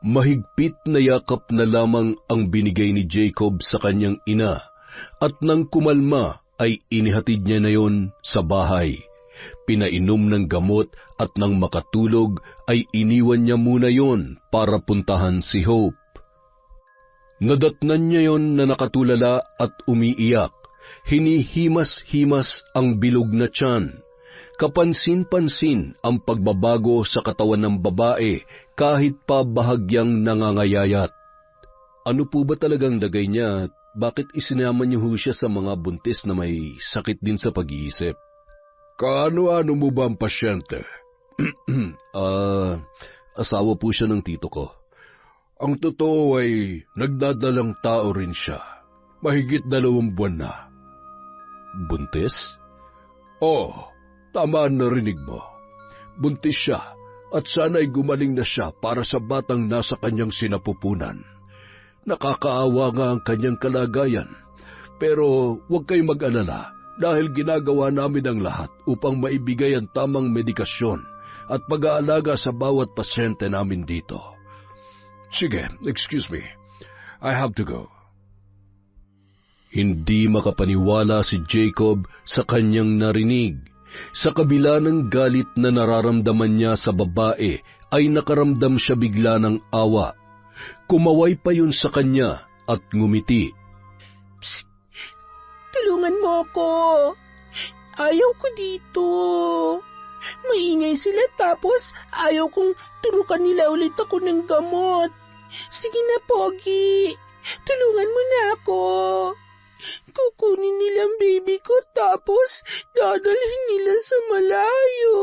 Mahigpit na yakap na lamang ang binigay ni Jacob sa kanyang ina at nang kumalma ay inihatid niya na yon sa bahay. Pinainom ng gamot at nang makatulog ay iniwan niya muna yon para puntahan si Hope. Nadatnan niya yon na nakatulala at umiiyak. Hinihimas-himas ang bilog na tiyan. Kapansin-pansin ang pagbabago sa katawan ng babae kahit pa bahagyang nangangayayat. Ano po ba talagang lagay niya at bakit isinama niyo ho siya sa mga buntis na may sakit din sa pag-iisip? Kaano-ano mo ba ang pasyente? Asawa po siya ng tito ko. Ang totoo ay nagdadalang tao rin siya. Mahigit 2 buwan na. Buntis? Oo, tama ang narinig mo. Buntis siya at sana'y gumaling na siya para sa batang nasa kanyang sinapupunan. Nakakaawa nga ang kanyang kalagayan, pero huwag kayong mag-alala. Dahil ginagawa namin ang lahat upang maibigay ang tamang medikasyon at pag-aalaga sa bawat pasyente namin dito. Sige, excuse me. I have to go. Hindi makapaniwala si Jacob sa kanyang narinig. Sa kabila ng galit na nararamdaman niya sa babae, ay nakaramdam siya bigla ng awa. Kumaway pa yun sa kanya at ngumiti. Psst! Tulungan mo ako. Ayaw ko dito. Maingay sila tapos ayaw kong turukan nila ulit ako ng gamot. Sige na, Pogi. Tulungan mo na ako. Kukunin nilang baby ko tapos dadalhin nila sa malayo.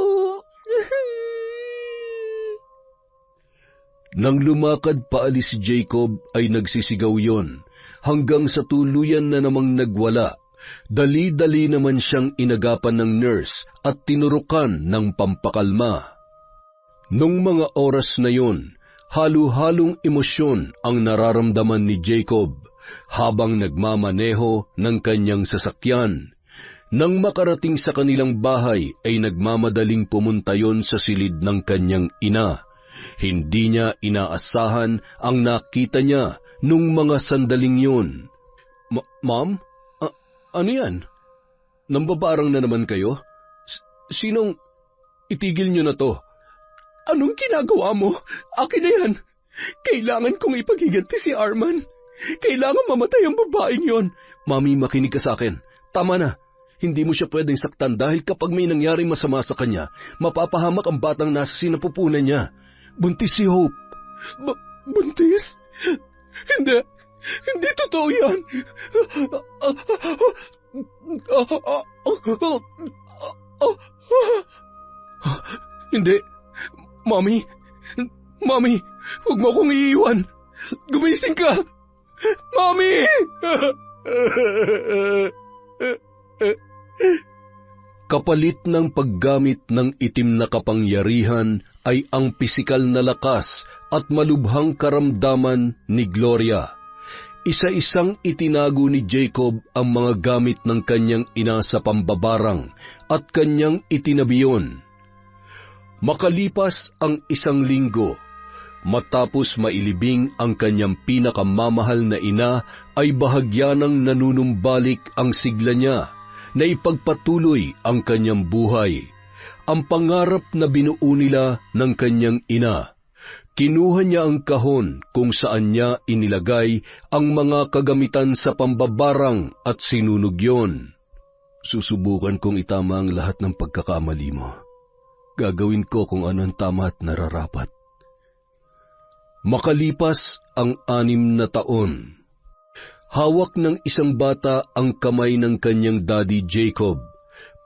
Nang lumakad paalis si Jacob ay nagsisigaw yon, hanggang sa tuluyan na namang nagwala. Dali-dali naman siyang inagapan ng nurse at tinurukan ng pampakalma. Nung mga oras na yon, halo-halong emosyon ang nararamdaman ni Jacob habang nagmamaneho ng kanyang sasakyan. Nang makarating sa kanilang bahay ay nagmamadaling pumunta yon sa silid ng kanyang ina. Hindi niya inaasahan ang nakita niya nung mga sandaling yun. Ma'am? Ano yan? Nambabarang na naman kayo? Sinong itigil niyo na to? Anong ginagawa mo? Akin na yan. Kailangan kong ipaghiganti si Arman. Kailangan mamatay ang babaeng yon. Mami, makinig ka sa akin. Tama na. Hindi mo siya pwedeng saktan dahil kapag may nangyaring masama sa kanya, mapapahamak ang batang nasa sinapupunan niya. Buntis si Hope. Buntis? Hindi. Hindi totoo yan. Hindi. Mami, huwag mo akong iiwan. Gumising ka. Mami! Kapalit ng paggamit ng itim na kapangyarihan ay ang pisikal na lakas at malubhang karamdaman ni Gloria. Isa-isang itinago ni Jacob ang mga gamit ng kanyang ina sa pambabarang at kanyang itinabiyon. Makalipas ang 1 linggo, matapos mailibing ang kanyang pinakamamahal na ina, ay bahagyanang nanunumbalik ang sigla niya na ipagpatuloy ang kanyang buhay. Ang pangarap na binuo nila ng kanyang ina. Kinuha niya ang kahon kung saan niya inilagay ang mga kagamitan sa pambabarang at sinunog yon. Susubukan kong itama ang lahat ng pagkakamali mo. Gagawin ko kung ano ang tama at nararapat. Makalipas ang 6 na taon, hawak ng isang bata ang kamay ng kanyang daddy Jacob.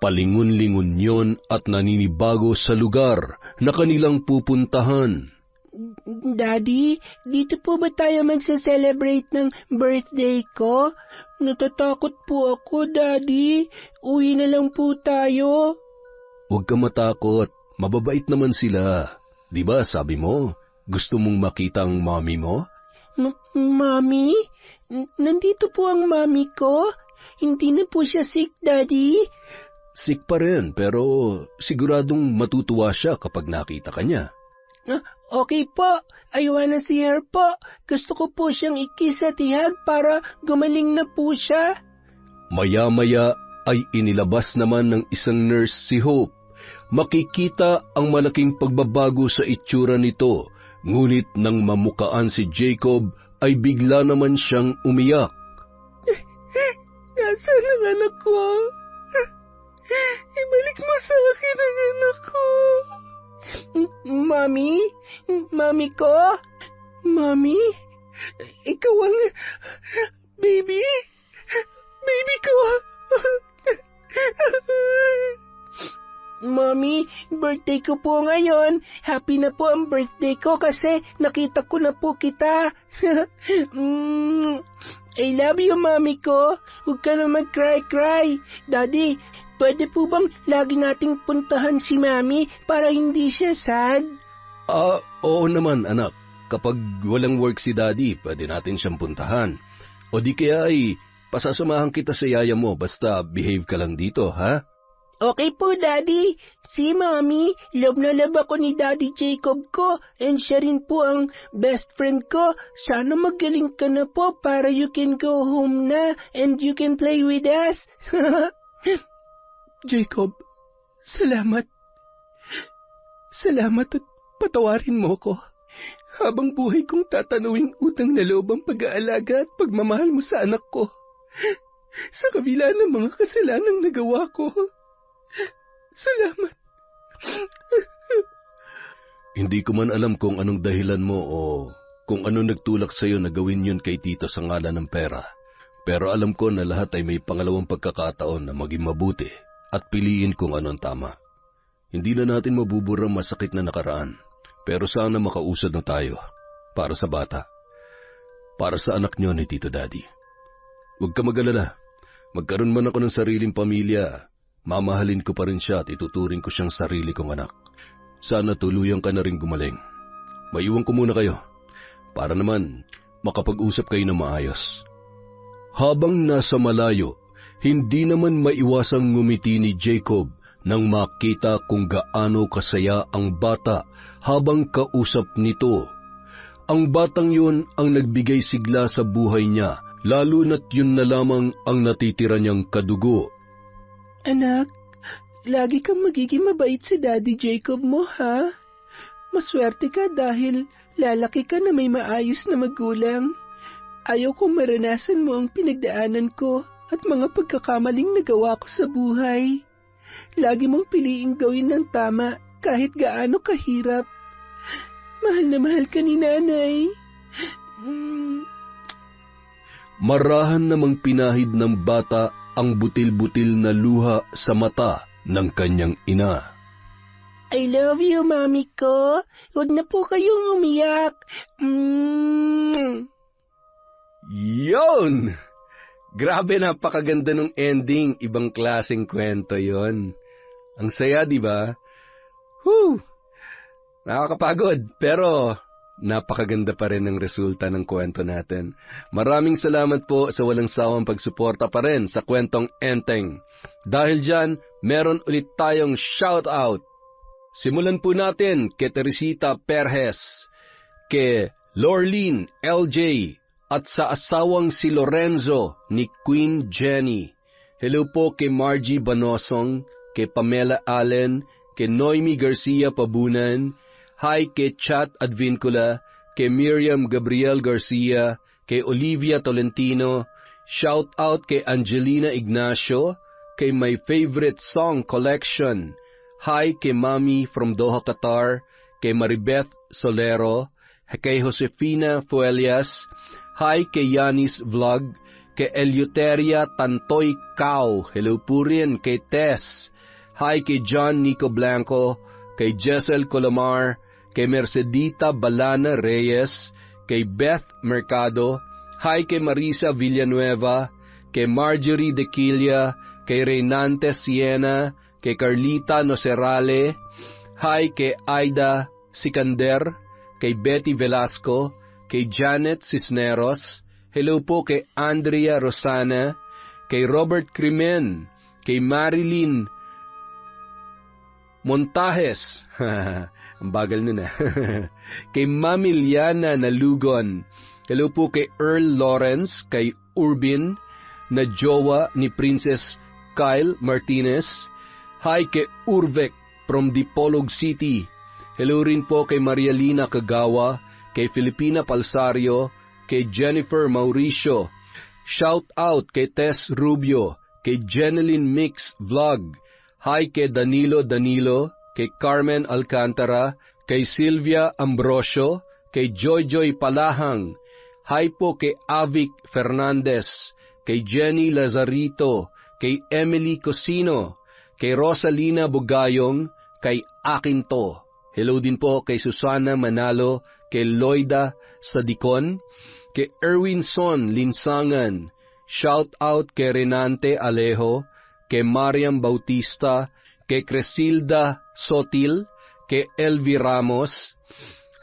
Palingon-lingon yon at naninibago sa lugar na kanilang pupuntahan. Daddy, dito po ba tayo magse-celebrate ng birthday ko? Natatakot po ako, Daddy. Uwi na lang po tayo. Huwag ka matakot. Mababait naman sila. Di ba sabi mo, gusto mong makita ang mommy mo? Mommy? Nandito po ang mommy ko. Hindi na po siya sick, Daddy. Sick pa rin, pero siguradong matutuwa siya kapag nakita ka niya. Okay po, I wanna see her po. Gusto ko po siyang ikis at ihag para gumaling na po siya. Maya-maya ay inilabas naman ng isang nurse si Hope. Makikita ang malaking pagbabago sa itsura nito, ngunit nang mamukaan si Jacob ay bigla naman siyang umiyak. Nasaan ang anak ko? Ibalik mo sa akin ang anak ko. Mami? Mami ko? Mami? Ikaw ang... Baby? Baby ko? Mami, birthday ko po ngayon. Happy na po ang birthday ko kasi nakita ko na po kita. I love you, Mami ko. Huwag ka na mag-cry-cry. Daddy, pwede po bang lagi nating puntahan si Mami para hindi siya sad? Oo naman, anak. Kapag walang work si Daddy, pwede natin siyang puntahan. O di kaya ay pasasamahan kita sa yaya mo, basta behave ka lang dito, ha? Okay po, Daddy. Si Mami, love na love ako ni Daddy Jacob ko and siya rin po ang best friend ko. Sana magaling ka na po para you can go home na and you can play with us. Jacob, salamat. Salamat at patawarin mo ko. Habang buhay kong tatanawing utang na loob ang pag-aalaga at pagmamahal mo sa anak ko. Sa kabila ng mga kasalanang nagawa ko. Salamat. Hindi ko man alam kung anong dahilan mo o kung anong nagtulak sa iyo na gawin yun kay tito sa ngalan ng pera. Pero alam ko na lahat ay may pangalawang pagkakataon na maging mabuti at piliin kung anong tama. Hindi na natin mabubura masakit na nakaraan, pero sana makausad na tayo para sa bata, para sa anak niyo ni Tito Daddy. Huwag ka mag-alala, magkaroon man ako ng sariling pamilya, mamahalin ko pa rin siya at ituturing ko siyang sarili kong anak. Sana tuluyan ka na rin gumaling. Maiwan ko muna kayo, para naman makapag-usap kayo na maayos. Habang nasa malayo, hindi naman maiwasang ngumiti ni Jacob nang makita kung gaano kasaya ang bata habang kausap nito. Ang batang yun ang nagbigay sigla sa buhay niya, lalo na't yun na lamang ang natitira niyang kadugo. Anak, lagi kang magiging mabait si Daddy Jacob mo, ha? Maswerte ka dahil lalaki ka na may maayos na magulang. Ayaw kong maranasan mo ang pinagdaanan ko at mga pagkakamaling nagawa ko sa buhay. Lagi mong piliing gawin ng tama kahit gaano kahirap. Mahal na mahal ka ni Nanay. Marahan namang pinahid ng bata ang butil-butil na luha sa mata ng kanyang ina. I love you, Mami ko. Huwag na po kayong umiyak. Yon! Grabe, napakaganda ng ending. Ibang klaseng kwento yon. Ang saya, di ba? Nakakapagod, pero napakaganda pa rin ang resulta ng kwento natin. Maraming salamat po sa walang sawang pagsuporta pa rin sa Kwentong Enteng. Dahil dyan, meron ulit tayong shoutout. Simulan po natin kay Teresita Perez, kay Lorlene LJ, at sa asawang si Lorenzo ni Queen Jenny. Hello po kay Margie Banosong, kay Pamela Allen, kay Noemi Garcia Pabunan. Hi kay Chat Advincula, kay Miriam Gabriel Garcia, kay Olivia Tolentino. Shout out kay Angelina Ignacio, kay My Favorite Song Collection. Hi kay Mami from Doha, Qatar, kay Maribeth Solero, kay Josefina Fuelias. Hi kay Yanis Vlog, kay Eleuteria Tantoy Cao. Hello po rin kay Tess. Hi kay John Nico Blanco, kay Jessel Colomar, kay Mercedita Balana Reyes, kay Beth Mercado. Hi kay Marisa Villanueva, kay Marjorie Dequilla, kay Reynante Siena, kay Carlita Nocerale. Hi kay Aida Sikander, kay Betty Velasco, kay Janet Cisneros. Hello po kay Andrea Rosana, kay Robert Crimen, kay Marilyn Montajes. Ang bagal nun kay Mami Liana Nalugon. Hello po kay Earl Lawrence, kay Urbin, na jowa ni Princess Kyle Martinez. Hi kay Urvek from Dipolog City. Hello rin po kay Marialina Kagawa, kay Filipina Palsario, kay Jennifer Mauricio. Shout out kay Tess Rubio, kay Jeneline Mix Vlog. Hi kay Danilo, kay Carmen Alcantara, kay Sylvia Ambrosio, kay Joy Palahang. Hi po kay Avic Fernandez, kay Jenny Lazarito, kay Emily Cosino, kay Rosalina Bugayong, kay Akinto. Hello din po kay Susana Manalo, kay Loida Sadicon, kay Erwin Son Linsangan. Shout out kay Renante Alejo, kay Mariam Bautista, kay Cresilda Sotil, kay Elvi Ramos.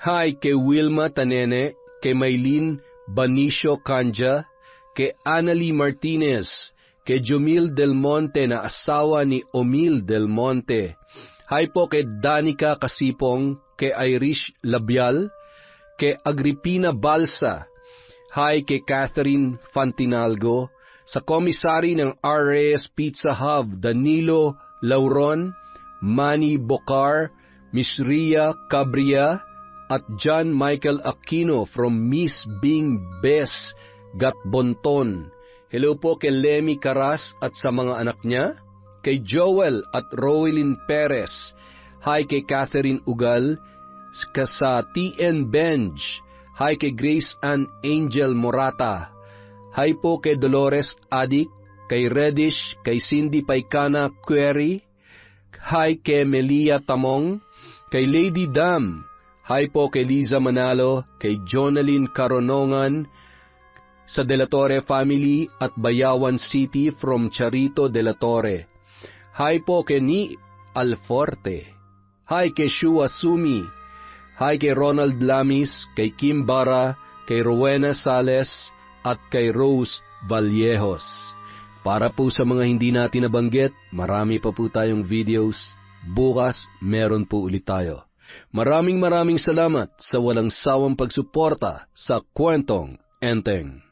Hi kay Wilma Tanene, kay Maylin Banicio Canja, kay Annalie Martinez, kay Jumil Del Monte na asawa ni Omil Del Monte. Hi po kay Danica Kasipong, kay Irish Labial, kay Agripina Balsa. Hi kay Catherine Fantinalgo, sa komisari ng RS Pizza Hub, Danilo Lauron, Manny Bocar, Miss Ria Cabria, at John Michael Aquino from Miss Bing Bes Gatbonton. Hello po kay Lemmy Caras at sa mga anak niya, kay Joel at Rowelyn Perez. Hi kay Catherine Ugal, sa TN Benj. Hi kay Grace Ann Angel Morata. Hi po kay Dolores Adik, kay Redish, kay Cindy Paikana Query. Hi kay Melia Tamong, kay Lady Dam. Hi po kay Liza Manalo, kay Jonalyn Caronongan, sa De La Torre family at Bayawan City from Charito De La Torre. Hi po kay Ni Alforte. Hi kay Shua Sumi. Hi kay Ronald Lamis, kay Kim Bara, kay Rowena Sales, at kay Rose Vallejos. Para po sa mga hindi natin nabanggit, marami pa po tayong videos. Bukas, meron po ulit tayo. Maraming salamat sa walang sawang pagsuporta sa Kwentong Enteng.